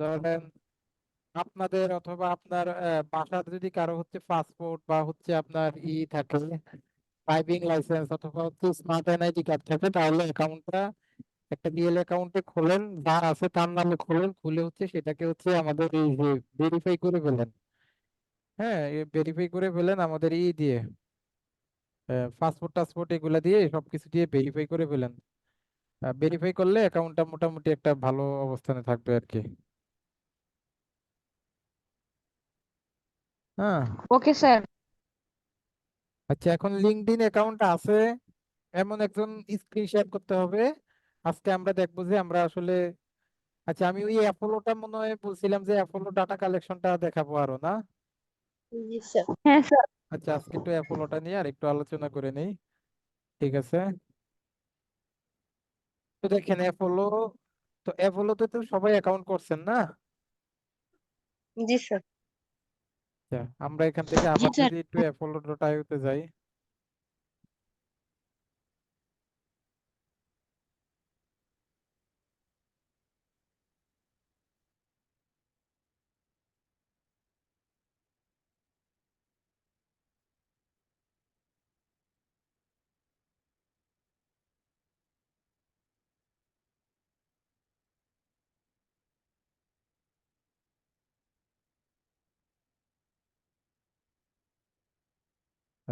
ধরেন আপনাদের অথবা আপনার বাসার যদি কারো হচ্ছে পাসপোর্ট বা হচ্ছে আপনার থাকে, ড্রাইভিং লাইসেন্স অথবা হচ্ছে স্মার্ট এনআইডি কার্ড থাকে, তাহলে অ্যাকাউন্টটা একটা বিএল অ্যাকাউন্টে খোলেন, যার আছে তার নামে খোলেন, খুলে হচ্ছে সেটাকে হচ্ছে আমাদের এই যে ভেরিফাই করে ফেলেন। হ্যাঁ, ভেরিফাই করে ফেলেন আমাদের দিয়ে পাসপোর্ট টাসপোর্ট এগুলা দিয়ে সবকিছু দিয়ে ভেরিফাই করে ফেলেন। ভেরিফাই করলে অ্যাকাউন্টটা মোটামুটি একটা ভালো অবস্থানে থাকবে আর কি। হ্যাঁ। Okay sir. আচ্ছা, এখন লিঙ্কডইন অ্যাকাউন্ট আছে এমন একজন স্ক্রিন শেয়ার করতে হবে। আজকে আমরা দেখবো যে আমরা আসলে, আচ্ছা আমি ওই অ্যাপোলোটা মনে হয় বলছিলাম যে অ্যাপোলো ডাটা কালেকশনটা দেখাবো আরো না। জি স্যার। হ্যাঁ স্যার। আচ্ছা, আজকে একটু অ্যাপোলোটা নিয়ে আর একটু আলোচনা করে নেই। ঠিক আছে। তো দেখেন অ্যাপোলো, তো অ্যাপোলোতে তো সবাই অ্যাকাউন্ট করছেন না? জি স্যার। আচ্ছা, আমরা এখান থেকে জি আবার স্যার। যদি একটু অ্যাপোলো ডট আইওতে যাই।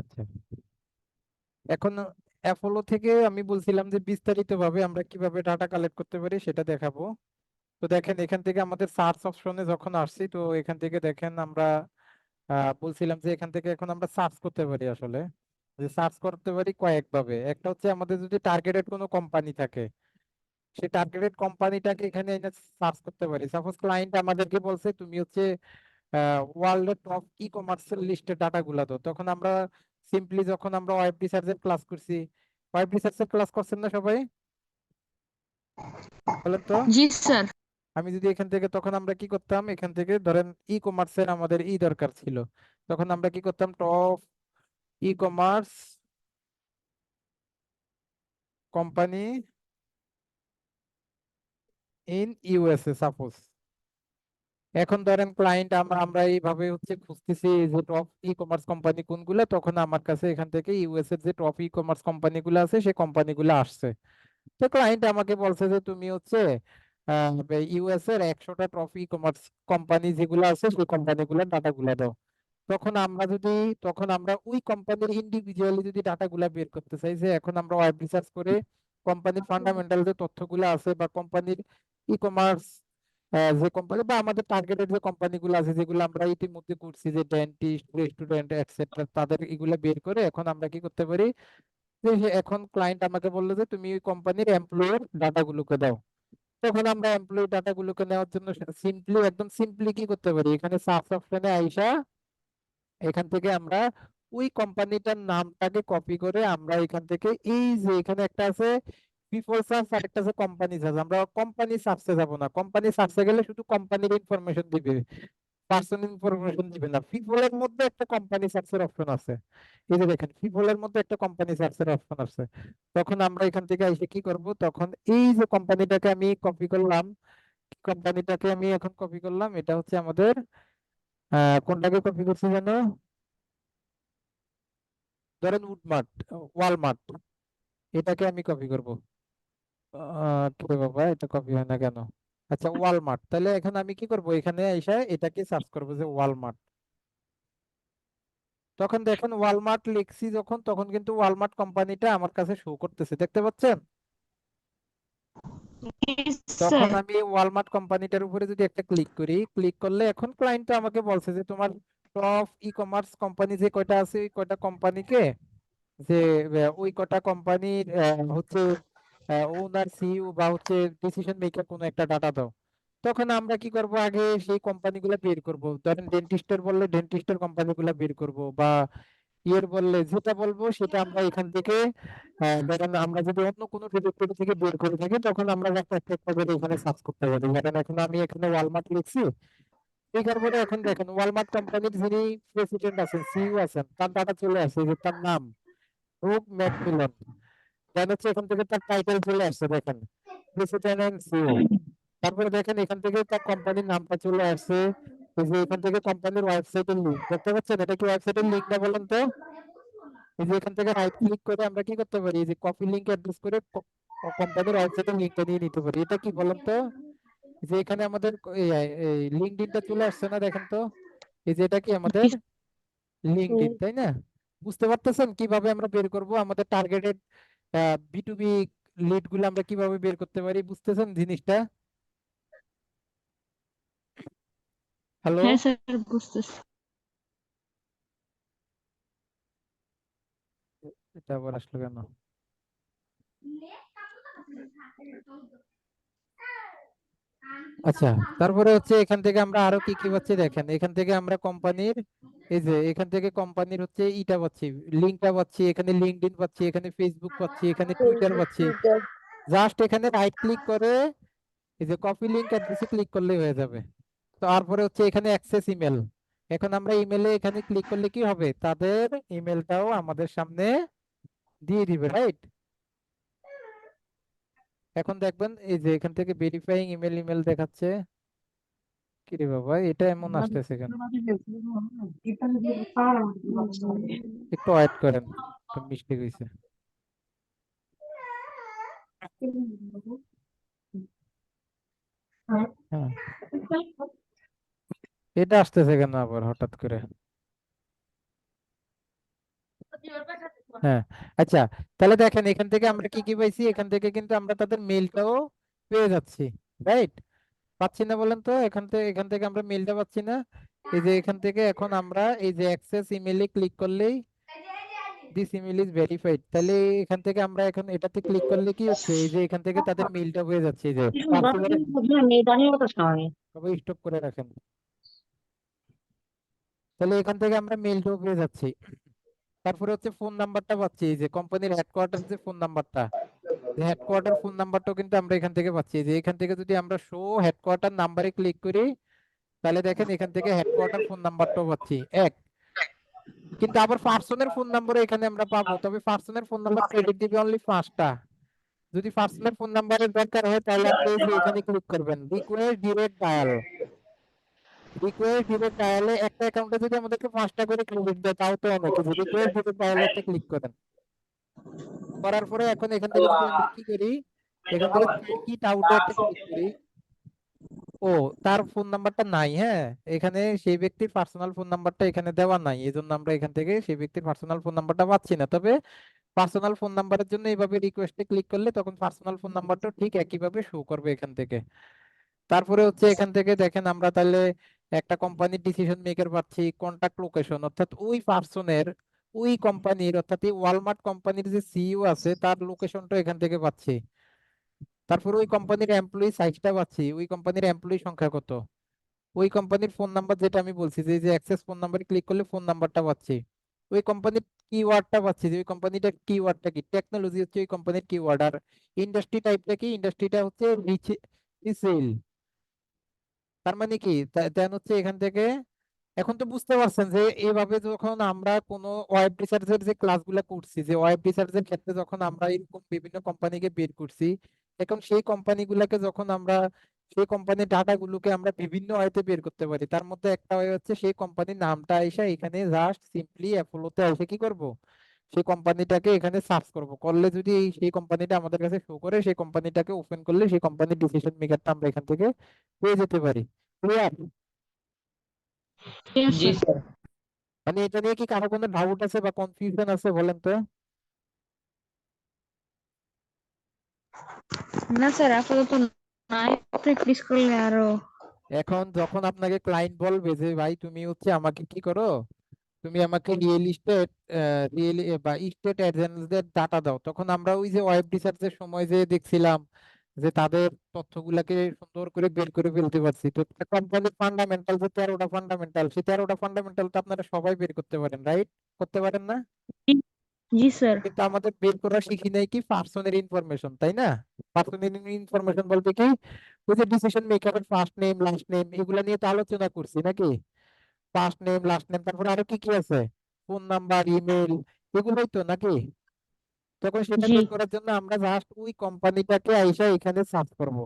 আচ্ছা, এখন অ্যাপোলো থেকে আমি বলছিলাম যে বিস্তারিত ভাবে আমরা কিভাবে ডাটা কালেক্ট করতে পারি সেটা দেখাবো। তো দেখেন এখান থেকে আমাদের সার্চ অপশনে যখন আসছি, তো এখান থেকে দেখেন আমরা বলছিলাম যে এখান থেকে এখন আমরা সার্চ করতে পারি আসলে। যে সার্চ করতে পারি কয়েকভাবে। একটা হচ্ছে আমাদের যদি টার্গেটেড কোনো কোম্পানি থাকে, সেই টার্গেটেড কোম্পানিটাকে এখানে এনে সার্চ করতে পারি। সাপোজ ক্লায়েন্ট আমাদেরকে বলছে তুমি হচ্ছে ওয়ার্ল্ডের টপ ই কমার্সের লিস্টের ডাটাগুলো দাও, তখন আমরা সিম্পলি যখন আমরা ওয়েব রিসার্চের ক্লাস করছি, ওয়েব রিসার্চের ক্লাস করছেন না সবাই? বলেন তো। জি স্যার। আমি যদি এখান থেকে, তখন আমরা কি করতাম, এখান থেকে ধরেন ই কমার্সের আমাদের দরকার ছিল, তখন আমরা কি করতাম, top e commerce company in USA suppose. এখন ধরেন ক্লায়েন্ট আমরা আমরা এইভাবে হচ্ছে খুঁজতেছি যে টপ ই কমার্স কোম্পানি কোনগুলো, তখন আমার কাছে এখান থেকে ইউএস এর যে টপ ই কমার্স কোম্পানিগুলো আছে সেই কোম্পানিগুলো আসছে। তো ক্লায়েন্ট আমাকে বলছে যে তুমি হচ্ছে ইউএস এর 100টা টপ ই কমার্স কোম্পানি যেগুলো আছে সেই কোম্পানিগুলোর ডাটাগুলো দাও। তখন আমরা যদি, তখন আমরা ওই কোম্পানির ইন্ডিভিজুয়ালি যদি ডাটাগুলা বের করতে চাই, যে এখন আমরা ওয়েব রিসার্চ করে কোম্পানির ফান্ডামেন্টাল যে তথ্যগুলো আছে বা কোম্পানির ই কমার্স যে কোম্পানি বা আমাদের টার্গেটেড যে কোম্পানিগুলো আছে যেগুলো আমরা ইতিমধ্যে করছি, যে ডেন্টিস্ট, রেস্টুরেন্ট এটসেট্রা, তাদের এগুলো বের করে এখন আমরা কি করতে পারি, যে এখন ক্লায়েন্ট আমাকে বললো যে তুমি ওই কোম্পানির এমপ্লয়ের ডাটাগুলোকে দাও। তখন আমরা এমপ্লয়ি ডাটাগুলোকে নেওয়ার জন্য সিম্পলি, একদম সিম্পলি কি করতে পারি, এখানে সার্চ অপশনে আইসা এখান থেকে আমরা ওই কোম্পানিটার নামটাকে কপি করে আমরা এখান থেকে এই যে এখানে একটা আছে পিপল সার্চ আর একটা আছে কোম্পানি সার্চ, আমরা কোম্পানি সার্চে যাব না। কোম্পানি সার্চে গেলে শুধু কোম্পানির ইনফরমেশন দিবে, পার্সোনাল ইনফরমেশন দিবে না। পিপলের মধ্যে একটা কোম্পানি সার্চের অপশন আছে, এই যে দেখেন পিপলের মধ্যে একটা কোম্পানি সার্চের অপশন আছে। তখন আমরা এখান থেকে এসে কি করব, তখন এই যে কোম্পানিটাকে আমি কপি করলাম, কোম্পানিটাকে আমি এখন কপি করলাম, এটা হচ্ছে আমাদের কোনটাকে কপি করছি জানো, ধরেন উডমার্ট, ওয়ালমার্ট, এটাকে আমি কপি করব। কি রে বাবা, এটা কপি হয় না কেন? আচ্ছা ওয়ালমার্ট, তাহলে এখন আমি কি করব, এখানে এসে এটাকে সার্চ করব যে ওয়ালমার্ট। তখন দেখেন ওয়ালমার্ট লিখছি যখন, তখন কিন্তু ওয়ালমার্ট কোম্পানিটা আমার কাছে শো করতেছে, দেখতে পাচ্ছেন? জি তখন স্যার। আমি ওয়ালমার্ট কোম্পানিটার উপরে যদি একটা ক্লিক করি, ক্লিক করলে এখন ক্লায়েন্ট আমাকে বলছে যে তোমার টপ ই কমার্স কোম্পানি যে কয়টা আছে ওই কয়টা কোম্পানিকে, যে ওই কটা কোম্পানির হচ্ছে ওনার সিইও বা হচ্ছে ডিসিশন মেকার কোনো একটা ডাটা দাও। তখন আমরা কি করব, আগে সেই কোম্পানিগুলো বের করব। ধরেন ডেন্টিস্টের বললে ডেন্টিস্টের কোম্পানিগুলো বের করব, বা ইয়ের বললে যেটা বলবো সেটা আমরা এখান থেকে ধরেন আমরা যদি অন্য কোনো ডিরেক্টরি থেকে বের করে থাকি, তখন আমরা একটা একটা একটা করে এখানে সার্চ করতে পারি। ধরেন এখন আমি এখানে ওয়ালমার্ট লিখছি, লেখার পরে এখন দেখেন ওয়ালমার্ট কোম্পানির যিনি প্রেসিডেন্ট আছেন, সিইও আছেন, তার ডাটা চলে আসে, যে তার নাম ব্রুক ম্যাকমিলান। দেন হচ্ছে এখান থেকে তার টাইটেল চলে আসছে, দেখেন প্রেসিডেন্ট এন্ড সিইও। তারপরে দেখেন এখান থেকে তার কোম্পানির নামটা চলে আসছে। এই যে এখান থেকে কোম্পানির ওয়েবসাইটের লিঙ্ক দেখতে পাচ্ছেন, এটা কি ওয়েবসাইটের লিঙ্ক না বলেন তো? এই যে এখান থেকে রাইট ক্লিক করে আমরা কি করতে পারি, এই যে কপি লিংক অ্যাড্রেস করে কোম্পানির ওয়েবসাইটের লিংকটা নিয়ে নিতে পারি। এটা কি বলেন তো? এই যে এখানে আমাদের এই লিঙ্কডইনটা চলে আসছে না, দেখেন তো। এই যে এটা কি আমাদের লিঙ্কডইন, তাই না? বুঝতে পারতেছেন কিভাবে আমরা বের করব আমাদের টার্গেটেড B2B লিড গুলো আমরা কিভাবে বের করতে পারি? বুঝতেছেন জিনিসটা? হ্যালো, হ্যাঁ স্যার, বুঝতেছি। এটা আবার আসলো কেন? আচ্ছা, তারপরে হচ্ছে এখান থেকে আমরা আরো কি কি পাচ্ছি দেখেন। এখান থেকে আমরা কোম্পানির, এই যে এখান থেকে কোম্পানির হচ্ছে ইটা পাচ্ছি, লিঙ্কটা পাচ্ছি, এখানে লিঙ্কডইন পাচ্ছি, এখানে ফেসবুক পাচ্ছি, এখানে টুইটার ফেসবুক, পাচ্ছি। টুইটার। জাস্ট এখানে রাইট ক্লিক করে এই যে কপি লিংক অ্যাড্রেসে ক্লিক করলেই হয়ে যাবে। তারপরে হচ্ছে এখানে অ্যাক্সেস ইমেল। এখন আমরা ইমেলে এখানে ক্লিক করলে কি হবে, তাদের ইমেলটাও আমাদের সামনে দিয়ে দিবে, রাইট? এখন দেখবেন এই যে এখান থেকে ভেরিফাইং ইমেল ইমেল দেখাচ্ছে। কি রে বাবা, এটা এমন আসতেছে কেন? একটু ওয়েট করেন, একটু মিস্টেক হয়েছে। হ্যাঁ, এটা আসতেছে কেন আবার হঠাৎ করে? হ্যাঁ, আচ্ছা, তাহলে দেখেন এখান থেকে আমরা কি কি পাইছি, এখান থেকে কিন্তু আমরা তাদের মেলটাও পেয়ে যাচ্ছি, রাইট? পাচ্ছি না বলেন তো? এখান থেকে আমরা মেলটা পাচ্ছি না? এই যে এখান থেকে এখন আমরা এই যে অ্যাক্সেস ইমেলে ক্লিক করলেই দিস ইমেল ইজ ভেরিফাইড, তাহলে এখান থেকে আমরা এখন এটাতে ক্লিক করলে কি হচ্ছে, এই যে এখান থেকে তাদের মেলটা পেয়ে যাচ্ছে। এই যে সবাই স্টপ করে রাখেন। তাহলে এখান থেকে আমরা মেলটাও পেয়ে যাচ্ছি। তারপরে হচ্ছে ফোন নাম্বারটা পাচ্ছি, এই যে কোম্পানির হেডকোয়ার্টার যে ফোন নাম্বারটা, হেডকোয়ার্টার ফোন নাম্বারটাও কিন্তু আমরা এখান থেকে পাচ্ছি। যে এখান থেকে যদি আমরা শো হেডকোয়ার্টার নাম্বারে ক্লিক করি, তাহলে দেখেন এখান থেকে হেডকোয়ার্টার ফোন নাম্বারটাও পাচ্ছি এক। কিন্তু আবার পার্সনের ফোন নাম্বারও এখানে আমরা পাবো, তবে পার্সনের ফোন নাম্বার ক্রেডিট দিবে অনলি 5টা। যদি পার্সনের ফোন নাম্বারের দরকার হয় তাহলে আপনি এই যে এখানে ক্লিক করবেন request direct dial. Request direct ডায়ালে একটা অ্যাকাউন্টে যদি আমাদেরকে 5টা করে ক্রেডিট দেয় তাও তো অনেক। রিকোয়েস্ট ডিরেক্ট ডায়ালে একটা ক্লিক করেন, করার পরে এখন এখান থেকে যদি আমরা কি করি, এখান থেকে সার্কিট আউটে একটা ক্লিক করি। ও, তার ফোন নাম্বারটা নাই, হ্যাঁ, এখানে সেই ব্যক্তির পার্সোনাল ফোন নাম্বারটা এখানে দেওয়া নাই, এই জন্য আমরা এখান থেকে সেই ব্যক্তির পার্সোনাল ফোন নাম্বারটা পাচ্ছি না। তবে পার্সোনাল ফোন নাম্বারের জন্য এইভাবে রিকোয়েস্টে ক্লিক করলে তখন পার্সোনাল ফোন নাম্বারটা ঠিক একইভাবে শো করবে এখান থেকে। তারপরে হচ্ছে এখান থেকে দেখেন আমরা তাহলে একটা কোম্পানির ডিসিশন মেকার পাচ্ছি, কন্টাক্ট লোকেশন, অর্থাৎ ওই পার্সনের, ওই কোম্পানির, অর্থাৎ এই ওয়ালমার্ট কোম্পানির যে সিইও আছে তার লোকেশনটা এখান থেকে পাচ্ছি। তারপর ওই কোম্পানির এমপ্লয়ি সাইজটা পাচ্ছি, ওই কোম্পানির এমপ্লয়ি সংখ্যা কত, ওই কোম্পানির ফোন নাম্বার যেটা আমি বলছি যে যে অ্যাক্সেস ফোন নাম্বারে ক্লিক করলে ফোন নাম্বারটা পাচ্ছি, ওই কোম্পানির কিওয়ার্ডটা পাচ্ছি যে ওই কোম্পানিটার কিওয়ার্ডটা কি, টেকনোলজি হচ্ছে ওই কোম্পানির কিওয়ার্ড, আর ইন্ডাস্ট্রি টাইপটা কি, ইন্ডাস্ট্রিটা হচ্ছে রিসেল। তার মানে কি, দেন হচ্ছে এখান থেকে এখন তো বুঝতে পারছেন যে এইভাবে যখন আমরা কোনো ওয়েব রিসার্চের যে ক্লাসগুলো করছি, যে ওয়েব রিসার্চের ক্ষেত্রে যখন আমরা এরকম বিভিন্ন কোম্পানিকে বের করছি, এখন সেই কোম্পানিগুলোকে যখন আমরা, সেই কোম্পানির ডাটাগুলোকে আমরা বিভিন্ন ওয়েতে বের করতে পারি। তার মধ্যে একটা ওয়ে হচ্ছে সেই কোম্পানির নামটা এসে এখানে জাস্ট সিম্পলি অ্যাপোলোতে এসে কি করব, সেই কোম্পানিটাকে এখানে সার্চ করব, করলে যদি সেই কোম্পানিটা আমাদের কাছে শো করে, সেই কোম্পানিটাকে ওপেন করলে সেই কোম্পানির ডিসিশন মেকারটা আমরা এখান থেকে পেয়ে যেতে পারি। ক্লিয়ার? জি স্যার। মানে এটা নিয়ে কি কারো কোনো ডাউট আছে বা কনফিউশন আছে বলেন তো? না স্যার, আপাতত নাই। প্র্যাকটিস করলে আরো। এখন যখন আপনাকে ক্লায়েন্ট বলবে যে ভাই তুমি হচ্ছে আমাকে কি করো, তুমি আমাকে রিয়েল এস্টেট, রিয়েল বা ইস্টেট এজেন্টদের ডাটা দাও, তখন আমরা ওই যে ওয়েব রিসার্চের সময় যে দেখছিলাম যে তাদের তথ্যগুলাকে সুন্দর করে বের করে ফেলতে পারছি। তো কোম্পানির ফান্ডামেন্টাল যে 13টা ফান্ডামেন্টাল, সেই 13টা ফান্ডামেন্টাল তো আপনারা সবাই বের করতে পারেন, রাইট? করতে পারেন না? জি, জি স্যার। কিন্তু আমাদের বের করা শিখি নাই কি, পার্সনের ইনফরমেশন, তাই না? পার্সনের ইনফরমেশন বলতে কি, ওই যে ডিসিশন মেকারের ফার্স্ট নেম লাস্ট নেম এগুলা নিয়ে তো আলোচনা করছি নাকি? ফার্স্ট নেম লাস্ট নেম, তারপরে আরো কি কি আছে, ফোন নাম্বার ইমেল, এগুলোই তো নাকি? তখন সেটা জি। বের করার জন্য আমরা জাস্ট ওই কোম্পানিটাকে আইসা এখানে সার্চ করব।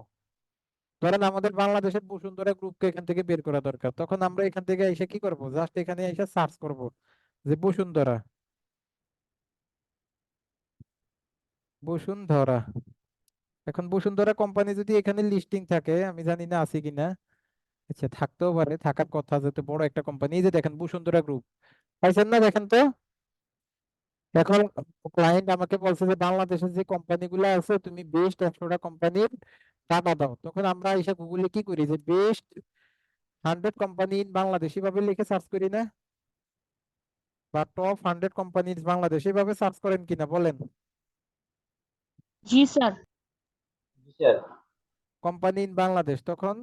ধরেন আমাদের বাংলাদেশের বসুন্ধরা গ্রুপকে এখান থেকে বের করা দরকার, তখন আমরা এখান থেকে এসে কি করব, জাস্ট এখানে এসে সার্চ করব যে বসুন্ধরা, বসুন্ধরা। এখন বসুন্ধরা কোম্পানি যদি এখানে লিস্টিং থাকে, আমি জানি না আছে কিনা, আচ্ছা থাকতেও পারে, থাকার কথা, যেহেতু বড় একটা কোম্পানি। এই যে দেখেন বসুন্ধরা গ্রুপ, পাইছেন না, দেখেন তো। এখন ক্লায়েন্ট আমাকে বলছে যে বাংলাদেশের যে কোম্পানিগুলো আছে তুমি বেস্ট 100টা কোম্পানির ডাটা দাও, তখন আমরা এসে গুগলে কি করি যে বেস্ট 100 কোম্পানি ইন বাংলাদেশ এভাবে লিখে সার্চ করি না, বা টপ 100 কোম্পানি বাংলাদেশ এভাবে সার্চ করেন কিনা বলেন। জি স্যার। জি স্যার। কোম্পানি ইন বাংলাদেশ, তখন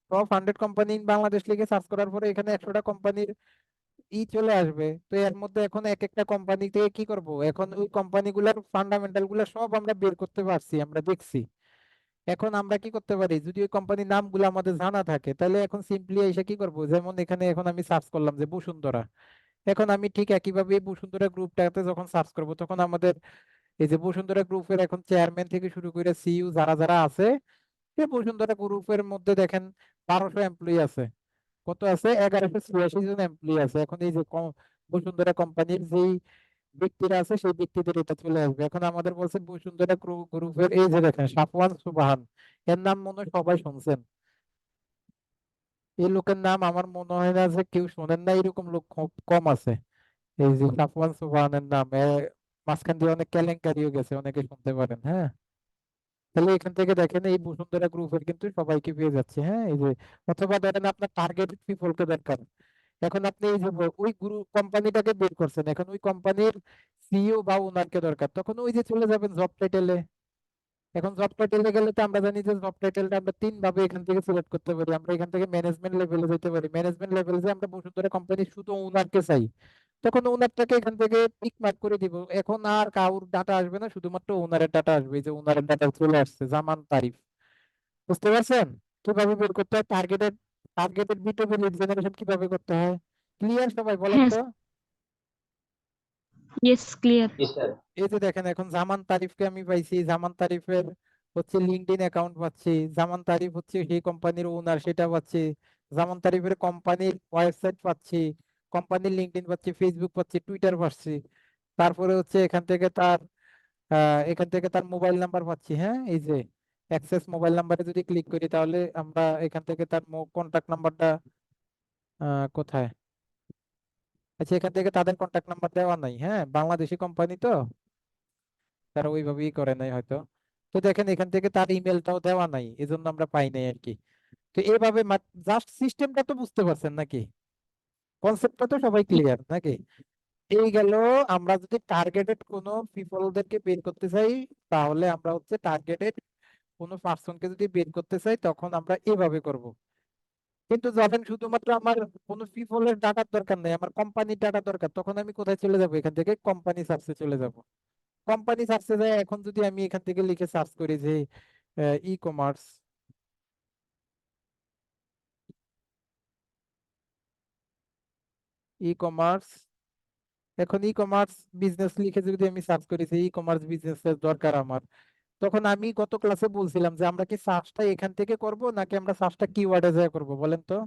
টপ 100 কোম্পানি ইন বাংলাদেশ লিখে সার্চ করার পরে এখানে 100টা কোম্পানির চলে আসবে। তো এর মধ্যে এখন এক একটা কোম্পানি থেকে কি করব, এখন ওই কোম্পানিগুলোর ফান্ডামেন্টাল গুলো সব আমরা বের করতে পারছি, আমরা দেখছি। এখন আমরা কি করতে পারি, যদি ওই কোম্পানির নামগুলো আমাদের জানা থাকে, তাহলে এখন সিম্পলি এসে কি করব, যেমন এখানে এখন আমি সার্চ করলাম যে বসুন্ধরা, এখন আমি ঠিক একইভাবে এই বসুন্ধরা গ্রুপটাতে যখন সার্চ করব, তখন আমাদের এই যে বসুন্ধরা গ্রুপের এখন চেয়ারম্যান থেকে শুরু করে সিইও যারা যারা আছে, এই বসুন্ধরা গ্রুপের মধ্যে দেখেন 1200 এমপ্লয়ি আছে। কত আছে, 1186 জন এমপ্লয়ি আছে। এখন এই যে বসুন্ধরা কোম্পানির যেই ব্যক্তিরা আছে সেই ব্যক্তিদের এটা চলে আসবে। এখন আমাদের বলছে বসুন্ধরা গ্রুপের, এই যে দেখেন সাফওয়ান সুবহান, এর নাম মনে হয় সবাই শুনছেন। এই লোকের নাম আমার মনে হয় না যে কেউ শোনেন না, এরকম লোক খুব কম আছে। এই যে সাফওয়ান সুবহানের নাম, মাঝখান দিয়ে অনেক কেলেঙ্কারিও গেছে, অনেকে শুনতে পারেন, হ্যাঁ। তাহলে এখান থেকে দেখেন এই বসুন্ধরা গ্রুপের কিন্তু সবাইকে পেয়ে যাচ্ছে, হ্যাঁ। এই যে অথবা ধরেন আপনার টার্গেট পিপলকে দরকার, এখন আপনি এই যে ওই গ্রুপ কোম্পানিটাকে বের করছেন, এখন ওই কোম্পানির সিইও বা ওনারকে দরকার, তখন ওই যে চলে যাবেন জব টাইটেলে। এখন জব টাইটেলে গেলে তো আমরা জানি যে জব টাইটেলটা আমরা তিন ভাবে এখান থেকে সিলেক্ট করতে পারি। আমরা এখান থেকে ম্যানেজমেন্ট লেভেলে যেতে পারি, ম্যানেজমেন্ট লেভেলে যে আমরা বসুন্ধরা কোম্পানি শুধু ওনারকে চাই, তখন ওনারটাকে এখান থেকে টিক মার্ক করে দিব। এখন আর কারোর ডাটা আসবে না, শুধুমাত্র ওনারের ডাটা আসবে। এই যে ওনারের ডাটা চলে আসছে, জামান তারিফ। বুঝতে পারছেন কিভাবে বের করতে হয়, targeted targeted B two B lead generation কিভাবে করতে হয়? ক্লিয়ার সবাই, বলেন হ্যাঁ। তো। Yes, clear. জি স্যার। এই যে দেখেন এখন জামান তারিফকে আমি পাইছি, জামান তারিফের হচ্ছে লিঙ্কডইন অ্যাকাউন্ট পাচ্ছি, জামান তারিফ হচ্ছে সেই কোম্পানির ওনার সেটা পাচ্ছি, জামান তারিফের কোম্পানির ওয়েবসাইট পাচ্ছি, কোম্পানির লিঙ্কডইন পাচ্ছি, ফেসবুক পাচ্ছি, টুইটার পাচ্ছি। তারপরে হচ্ছে এখান থেকে তার মোবাইল নাম্বার পাচ্ছি, হ্যাঁ। এই যে অ্যাক্সেস মোবাইল নাম্বারে যদি ক্লিক করি, তাহলে আমরা এখান থেকে তার কন্টাক্ট নাম্বারটা কোথায়, আচ্ছা এখান থেকে তাদের কন্টাক্ট নাম্বার দেওয়া নাই, হ্যাঁ। বাংলাদেশি কোম্পানি তো, তারা ওইভাবেই করে নাই হয়তো। তো দেখেন এখান থেকে তার ইমেলটাও দেওয়া নাই, এজন্য আমরা পাই নাই আর কি। তো এইভাবে জাস্ট সিস্টেমটা তো বুঝতে পারছেন নাকি, কনসেপ্টটা তো সবাই ক্লিয়ার নাকি? এই গেল, আমরা যদি টার্গেটেড কোনো পিপলদেরকে বের করতে চাই, তাহলে আমরা হচ্ছে টার্গেটেড কোনো পার্সনকে যদি বের করতে চাই, তখন আমরা এভাবে করব। কিন্তু যখন শুধুমাত্র আমার কোনো পিপলের ডাটার দরকার নেই, আমার কোম্পানির ডাটা দরকার, তখন আমি কোথায় চলে যাব, এখান থেকে কোম্পানি সার্চে চলে যাব। কোম্পানি সার্চে যায়, এখন যদি আমি এখান থেকে লিখে সার্চ করি যে ই কমার্স, ই কমার্স, এখন ই কমার্স বিজনেস লিখে যদি আমি সার্চ করি যে ই কমার্স বিজনেস দরকার আমার, তখন আমি গত ক্লাসে বলছিলাম যে আমরা কি সার্চটা এখান থেকে করব নাকি আমরা সার্চটা কিওয়ার্ডে যায় করব, বলেন তো।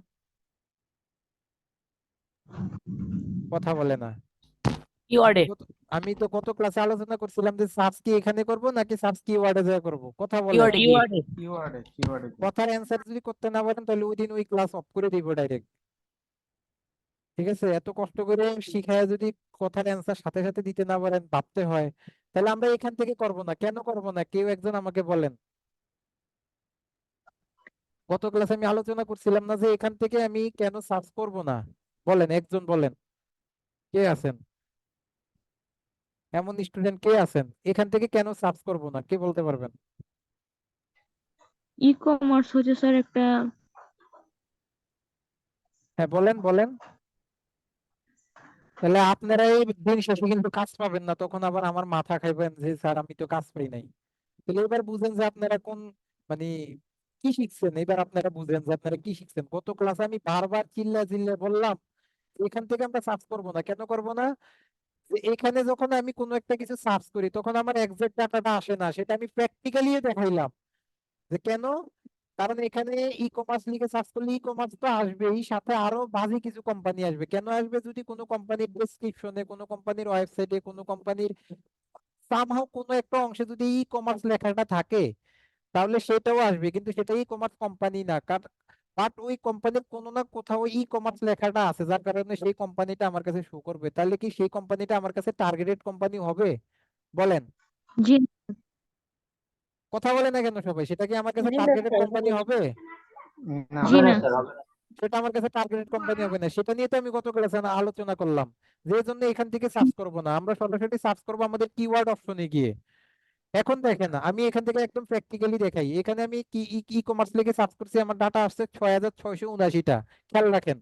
কথা বলে না। আমি কিওয়ার্ডে। গত আমি তো গত ক্লাসে আলোচনা করছিলাম যে সার্চ কি এখানে করব নাকি সার্চ কিওয়ার্ডে যায় করব, কথা বলেন। কিওয়ার্ডে গিয়ে। কিওয়ার্ডে। কথার অ্যান্সার যদি করতে না পারেন, তাহলে ওই দিন ওই ক্লাস অফ করে দিব ডাইরেক্ট। ঠিক আছে, এত কষ্ট করে শিখায় যদি কথার অ্যান্সার সাথে সাথে দিতে না পারেন, ভাবতে হয়, তাহলে আমরা এখান থেকে করব না। কেন করব না, কেউ একজন আমাকে বলেন। গত ক্লাসে আমি আলোচনা করছিলাম না যে এখান থেকে আমি কেন সার্চ করব না, বলেন একজন বলেন, কে আছেন এমন স্টুডেন্ট, কে আছেন এখান থেকে কেন সার্চ করব না, কে বলতে পারবেন? ই কমার্স হচ্ছে স্যার একটা, হ্যাঁ বলেন বলেন। তাহলে আপনারা এই দিন শেষে কিন্তু কাজ পাবেন না, তখন আবার আমার মাথা খাইবেন যে স্যার আমি তো কাজ পাই নাই। তাহলে এবার বুঝেন যে আপনারা কোন, মানে কি শিখছেন, এবার আপনারা বুঝেন যে আপনারা কি শিখছেন। গত ক্লাসে আমি বারবার চিল্লা চিল্লা বললাম যে এখান থেকে আমরা সার্চ করব না। কেন করব না, যে এখানে যখন আমি কোনো একটা কিছু সার্চ করি, তখন আমার এক্সাক্ট ডাটাটা আসে না, সেটা আমি প্র্যাকটিক্যালি দেখাইলাম যে কেন। কারণ এখানে ই কমার্স লিখে সার্চ করলে ই কমার্স তো আসবেই, সাথে আরো বাজে কিছু কোম্পানি আসবে। কেন আসবে? যদি কোনো কোম্পানির ডেসক্রিপশনে, কোনো কোম্পানির ওয়েবসাইটে, কোনো কোম্পানির সামহাও কোনো একটা অংশে যদি ই কমার্স লেখাটা থাকে, তাহলে সেটাও আসবে, কিন্তু সেটা ই কমার্স কোম্পানি না। বাট ওই কোম্পানির কোনো না কোথাও ই কমার্স লেখাটা আছে, যার কারণে সেই কোম্পানিটা আমার কাছে শো করবে। তাহলে কি সেই কোম্পানিটা আমার কাছে টার্গেটেড কোম্পানি হবে? বলেন, জি কথা বলে না কেন সবাই? সেটা কি আমার কাছে জি না টার্গেটেড স্যার, কোম্পানি হবে? না, জি হবে না না স্যার, হবে না। সেটা আমার কাছে টার্গেটেড কোম্পানি হবে না। সেটা নিয়ে তো আমি গত ক্লাসে আলোচনা করলাম, যে জন্য এখান থেকে সার্চ করব না, আমরা সরাসরি সার্চ করবো আমাদের কিওয়ার্ড অপশনে গিয়ে। এখন দেখেন, আমি এখান থেকে একদম প্র্যাকটিক্যালি দেখাই। এখানে আমি কি ই কমার্স লিখে সার্চ করছি, আমার ডাটা আসছে 6679টা, খেয়াল রাখেন।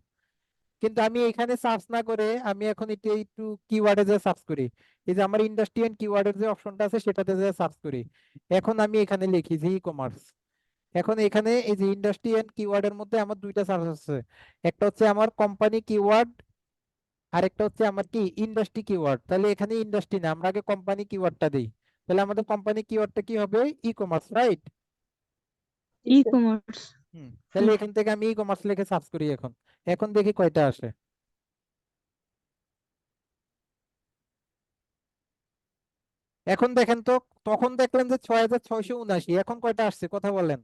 কিন্তু আমি এখানে সার্চ না করে আমি এখন একটু একটু কিওয়ার্ডে যে সার্চ করি, এই যে আমার ইন্ডাস্ট্রি এন্ড কিওয়ার্ডের যে অপশনটা আছে সেটাতে যে সার্চ করি। এখন আমি এখানে লিখি যে ই কমার্স। এখন এখানে এই যে ইন্ডাস্ট্রি এন্ড কিওয়ার্ডের মধ্যে আমার দুইটা সার্চ আছে, একটা হচ্ছে আমার কোম্পানি কিওয়ার্ড, আরেকটা হচ্ছে আমার কি ইন্ডাস্ট্রি কিওয়ার্ড। তাহলে এখানে ইন্ডাস্ট্রি না, আমরা আগে কোম্পানি কিওয়ার্ডটা দিই। তাহলে আমাদের কোম্পানি কিওয়ার্ডটা কি হবে? E commerce, right? জি ই স্যার। কমার্স তাহলে এখান থেকে আমি ই কমার্স লিখে সার্চ করি। এখন এখন দেখি কয়টা আসে। এখন দেখেন তো, তখন দেখলেন যে 6679, এখন কয়টা আসছে কথা বলেন?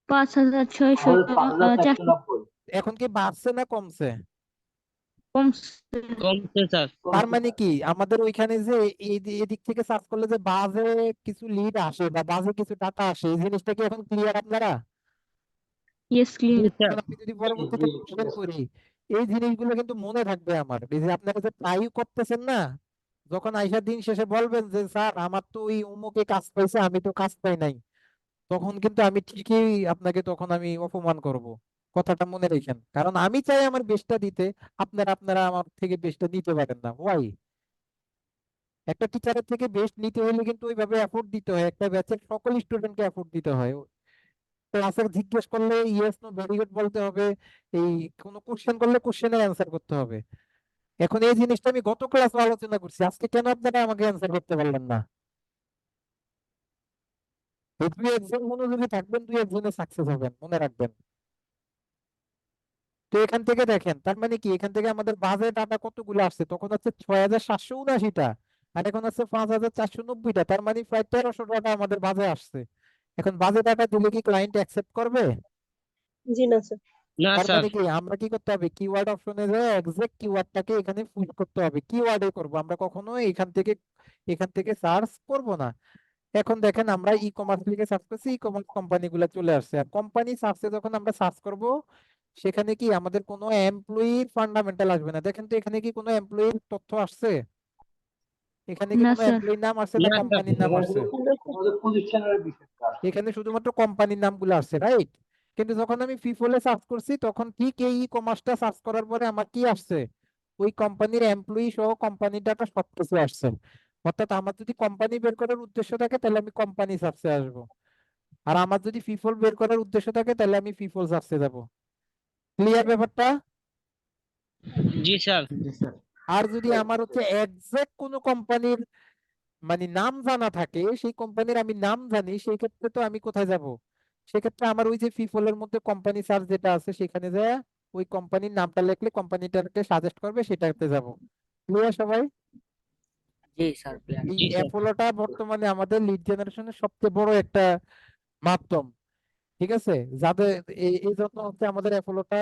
5600 আমাদের 5490। এখন কি বাড়ছে না কমছে? কমছে। কমছে স্যার। তার কমছে মানে স্যার। কি আমাদের ওইখানে যে এদিক থেকে সার্চ করলে যে বাজে কিছু লিড আসে বা বাজে কিছু ডাটা আসে, এই জিনিসটা কি এখন ক্লিয়ার আপনারা? ইয়েস জি ক্লিয়ার। স্যার। এখন আমি যদি জি পরবর্তীতে জি কোশ্চেন yes, sir। করি, এই জিনিসগুলো কিন্তু মনে থাকবে আমার। এই যে আপনারা যে ট্রাই করতেছেন না, যখন আইসা দিন শেষে বলবেন যে স্যার আমার তো ওই অমুকে কাজ পাইছে, আমি তো কাজ পাই নাই, তখন কিন্তু আমি ঠিকই আপনাকে তখন আমি অপমান করব। কথাটা মনে রেখেন, কারণ আমি চাই আমার বেস্টটা দিতে। আপনারা আপনারা আমার থেকে বেস্টটা নিতে পারেন না, ওয়াই? একটা টিচারের থেকে বেস্ট নিতে হলে কিন্তু ওইভাবে এফোর্ট দিতে হয়, একটা ব্যাচের সকল স্টুডেন্টকে এফোর্ট দিতে হয়। ক্লাসে জিজ্ঞেস করলে ইয়েস নো ভেরি গুড বলতে হবে, এই কোনো কোশ্চেন করলে কোশ্চেনের অ্যান্সার করতে হবে। এখন এই জিনিসটা আমি গত ক্লাসে আলোচনা করছি, আজকে কেন আপনারা আমাকে অ্যান্সার করতে পারলেন না? এই দুই একজন মনোযোগী থাকবেন, দুই একজনে সাকসেস হবেন, মনে রাখবেন। তো এখান থেকে দেখেন, তার মানে কি এখান থেকে আমাদের বাজে ডাটা কতগুলো আসছে? তখন হচ্ছে 6779টা, আর এখন হচ্ছে 5490টা। তার মানে প্রায় 1300 ডাটা আমাদের বাজে আসছে। এখন বাজে ডাটা দিলে কি ক্লায়েন্ট অ্যাকসেপ্ট করবে? জি না স্যার। না তার স্যার। মানে কি আমরা কি করতে হবে? কিওয়ার্ড অপশনে যে এক্সাক্ট কিওয়ার্ডটাকে এখানে পুশ করতে হবে, কিওয়ার্ডে করব আমরা, কখনো এখান থেকে সার্চ করব না। এখন দেখেন, আমরা ই কমার্স লিখে সার্চ করছি, ই কমার্স কোম্পানিগুলো চলে আসছে। আর কোম্পানি সার্চে যখন আমরা সার্চ করব, সেখানে কি আমাদের কোনো এমপ্লয়ির ফান্ডামেন্টাল আসবে না। দেখেন তো এখানে কি কোনো এমপ্লয়ির তথ্য আসছে? এখানে কি না কোনো স্যার। এমপ্লয়ির নাম আসছে না না স্যার। কোম্পানির নাম এখানে আসছে? শুধু আমাদের প্রতিষ্ঠানের বিষয়টা আসছে। এখানে শুধুমাত্র কোম্পানির নামগুলো আসছে, রাইট? কিন্তু যখন আমি ফিফলে সার্চ করছি, তখন ঠিক এই ই কমার্সটা সার্চ করার পরে আমার কি আসছে? ওই কোম্পানির এমপ্লয়ি সহ কোম্পানির ডাটা সবকিছু আসছে। অর্থাৎ আমার যদি কোম্পানি বের করার উদ্দেশ্য থাকে, তাহলে আমি কোম্পানি সার্চে আসবো। আর আমার যদি ফিফল বের করার উদ্দেশ্য থাকে, তাহলে আমি ফিফল সার্চে যাব। ক্লিয়ার ব্যাপারটা? জি স্যার। জি স্যার। আর যদি আমার হচ্ছে এক্সাক্ট কোনো কোম্পানির মানে নাম জানা থাকে, সেই কোম্পানির আমি নাম জানি, সেই ক্ষেত্রে তো আমি কোথায় যাব? সেক্ষেত্রে আমার ওই যে ফিফলের মধ্যে কোম্পানি সার্চ যেটা আছে, সেখানে যায় ওই কোম্পানির নামটা লিখলে কোম্পানিটাকে সাজেস্ট করবে, সেটাতে যাব। ক্লিয়ার সবাই? জি স্যার প্ল্যান। এই জি স্যার। অ্যাপোলোটা বর্তমানে আমাদের লিড জেনারেশনের সবচেয়ে বড় একটা মাধ্যম, ঠিক আছে? যাদের এই জন্য হচ্ছে আমাদের অ্যাপোলোটা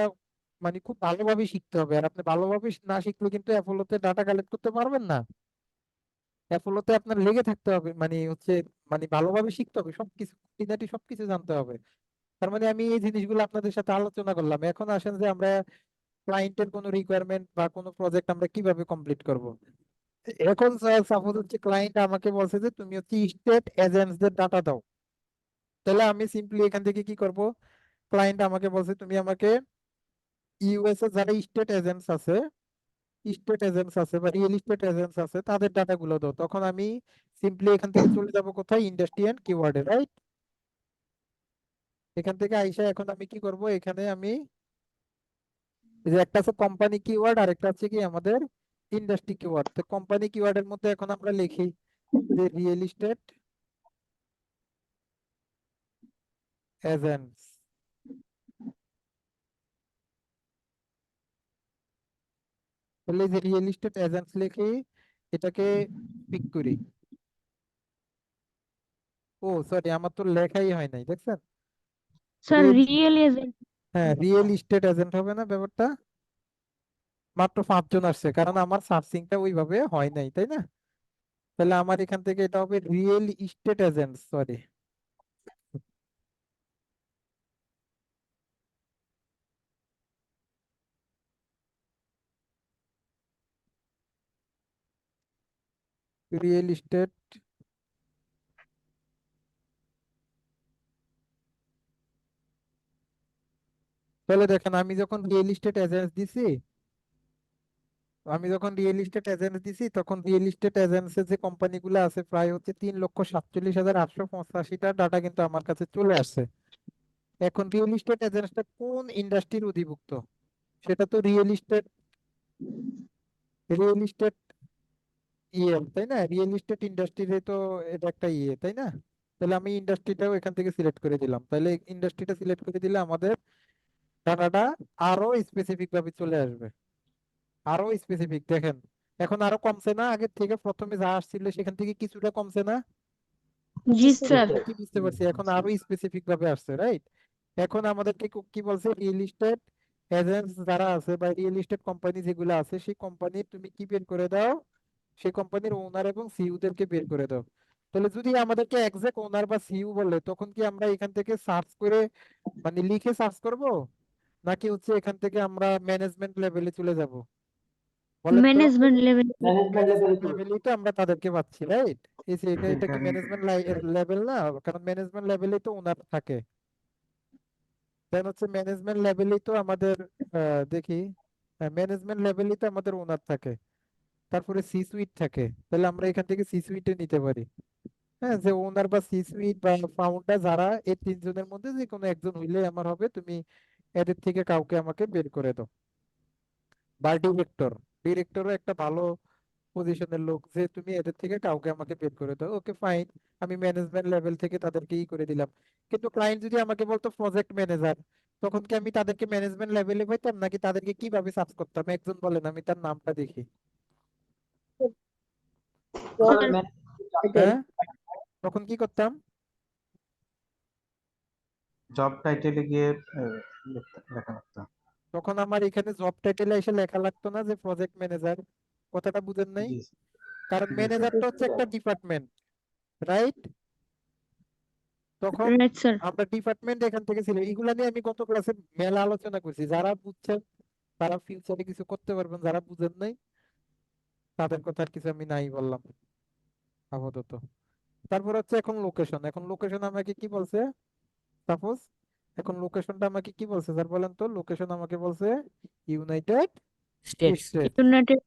মানে খুব ভালোভাবে শিখতে হবে। আর আপনি ভালোভাবে না শিখলে কিন্তু অ্যাপোলোতে ডাটা কালেক্ট করতে পারবেন না। অ্যাপোলোতে আপনার লেগে থাকতে হবে, মানে হচ্ছে মানে ভালোভাবে শিখতে হবে, সবকিছু খুঁটিনাটি সবকিছু জানতে হবে। তার মানে আমি এই জিনিসগুলো আপনাদের সাথে আলোচনা করলাম। এখন আসেন যে আমরা ক্লায়েন্টের কোনো রিকোয়ারমেন্ট বা কোনো প্রজেক্ট আমরা কিভাবে কমপ্লিট করব। এখন সাপোজ হচ্ছে ক্লায়েন্ট আমাকে বলছে যে তুমি হচ্ছে স্টেট এজেন্টসদের ডাটা দাও। তাহলে আমি সিম্পলি এখান থেকে কি করব? ক্লায়েন্ট আমাকে বলছে তুমি আমাকে ইউএস এ যারা স্টেট এজেন্টস আছে বা রিয়েল এস্টেট এজেন্টস আছে, তাদের ডাটা গুলো দাও। তখন আমি সিম্পলি এখান থেকে চলে যাব কোথায়? ইন্ডাস্ট্রি এন্ড কিওয়ার্ডে, রাইট? এখান থেকে আইসা এখন আমি কি করব? এখানে আমি এই যে একটা আছে কোম্পানি কিওয়ার্ড, আর একটা হচ্ছে কি আমাদের ইন্ডাস্ট্রি কিওয়ার্ড। তো কোম্পানি কিওয়ার্ডের মধ্যে এখন আমরা লিখি যে রিয়েল এস্টেট এজেন্টস। তাহলে এই যে রিয়েল এস্টেট এজেন্টস লিখে এটাকে পিক করি। ও সরি, আমার তো লেখাই হয় নাই, দেখছেন? Sir real, real agent. হ্যাঁ রিয়েল এস্টেট এজেন্ট হবে না ব্যাপারটা? মাত্র 5 জন আসছে, কারণ আমার সার্চিংটা ওইভাবে হয় নাই, তাই না? তাহলে আমার এখান থেকে এটা হবে real estate agent, sorry. Real estate, তাহলে দেখেন আমি যখন রিয়েল এস্টেট এজেন্টস দিছি তখন রিয়েল এস্টেট এজেন্টসের যে কোম্পানিগুলো আছে প্রায় হচ্ছে 3,47,885টা ডাটা কিন্তু আমার কাছে চলে আসছে। এখন রিয়েল এস্টেট এজেন্টসটা কোন ইন্ডাস্ট্রির অধিভুক্ত? সেটা তো রিয়েল এস্টেট তাই না? রিয়েল এস্টেট ইন্ডাস্ট্রিতে তো এটা একটা তাই না? তাহলে আমি ইন্ডাস্ট্রিটাও এখান থেকে সিলেক্ট করে দিলাম। তাহলে ইন্ডাস্ট্রিটা সিলেক্ট করে দিলে আমাদের ডাটাটা আরো স্পেসিফিক ভাবে চলে আসবে। আরো স্পেসিফিক দেখেন, এখন আরো কমছে না? আগের থেকে প্রথমে যা আসছিল সেখান থেকে কিছুটা কমছে না? জি স্যার। কি বুঝতে পারছি, এখন আরো স্পেসিফিক ভাবে আসছে, রাইট? এখন আমাদেরকে কি বলছে, রিয়েল এস্টেট এজেন্টস যারা আছে বা রিয়েল এস্টেট কোম্পানি যেগুলো আছে সেই কোম্পানি তুমি কি বের করে দাও, সেই কোম্পানির ওনার এবং সিইও দেরকে বের করে দাও। তাহলে যদি আমাদেরকে এক্সাক্ট ওনার বা সিইও বলে তখন কি আমরা এখান থেকে সার্চ করে মানে লিখে সার্চ করব, নাকি হচ্ছে এখান থেকে আমরা ম্যানেজমেন্ট লেভেলে চলে যাব? বলেন তো। Management level. ম্যানেজমেন্ট লেভেলে ম্যানেজমেন্ট লেভেলেই তো আমরা তাদেরকে পাচ্ছি, রাইট? এই যে এটা কি ম্যানেজমেন্ট লেভেল না? কারণ ম্যানেজমেন্ট লেভেলেই তো ওনার থাকে। দেন হচ্ছে ম্যানেজমেন্ট লেভেলেই তো আমাদের দেখি, ম্যানেজমেন্ট লেভেলেই তো আমাদের ওনার থাকে, তারপরে সি সুইট থাকে। তাহলে আমরা এখান থেকে সি সুইটে নিতে পারি। হ্যাঁ, যে ওনার বা সি সুইট বা ফাউন্ডার যারা, এই 3 জনের মধ্যে যে কোনো একজন হইলে আমার হবে, তুমি এদের থেকে কাউকে আমাকে বের করে দাও। বা ডিরেক্টর, ডিরেক্টরও একটা ভালো পজিশনের লোক, যে তুমি এদের থেকে কাউকে আমাকে বের করে দাও। ওকে ফাইন, আমি ম্যানেজমেন্ট লেভেল থেকে তাদেরকে করে দিলাম। কিন্তু ক্লায়েন্ট যদি আমাকে বলতো প্রজেক্ট ম্যানেজার, তখন কি আমি তাদেরকে ম্যানেজমেন্ট লেভেলে পাইতাম, নাকি তাদেরকে কিভাবে সার্চ করতাম? একজন বলেন, আমি তার নামটা দেখি। স্যার হ্যাঁ, তখন কি করতাম? জব টাইটেলে গিয়ে লেখা লাগতো। তখন আমার এখানে জব টাইটেলে এসে লেখা লাগতো না যে প্রজেক্ট ম্যানেজার? কথাটা বুঝেন নাই? জি কারণ জি স্যার। ম্যানেজারটা হচ্ছে একটা ডিপার্টমেন্ট, রাইট? তখন রাইট স্যার। আমরা ডিপার্টমেন্ট এখান থেকে ছিল। এগুলা নিয়ে আমি গত ক্লাসে মেলা আলোচনা করছি। যারা বুঝছেন তারা ফিউচারে কিছু করতে পারবেন, যারা বুঝেন নাই তাদের কথা আর কিছু আমি নাই বললাম আপাতত। তারপর হচ্ছে এখন লোকেশন। এখন লোকেশন আমাকে কি বলছে? সাপোজ এখন লোকেশনটা আমাকে কি বলছে স্যার বলেন তো? লোকেশন আমাকে বলছে ইউনাইটেড States. স্টেটস। ইউনাইটেড।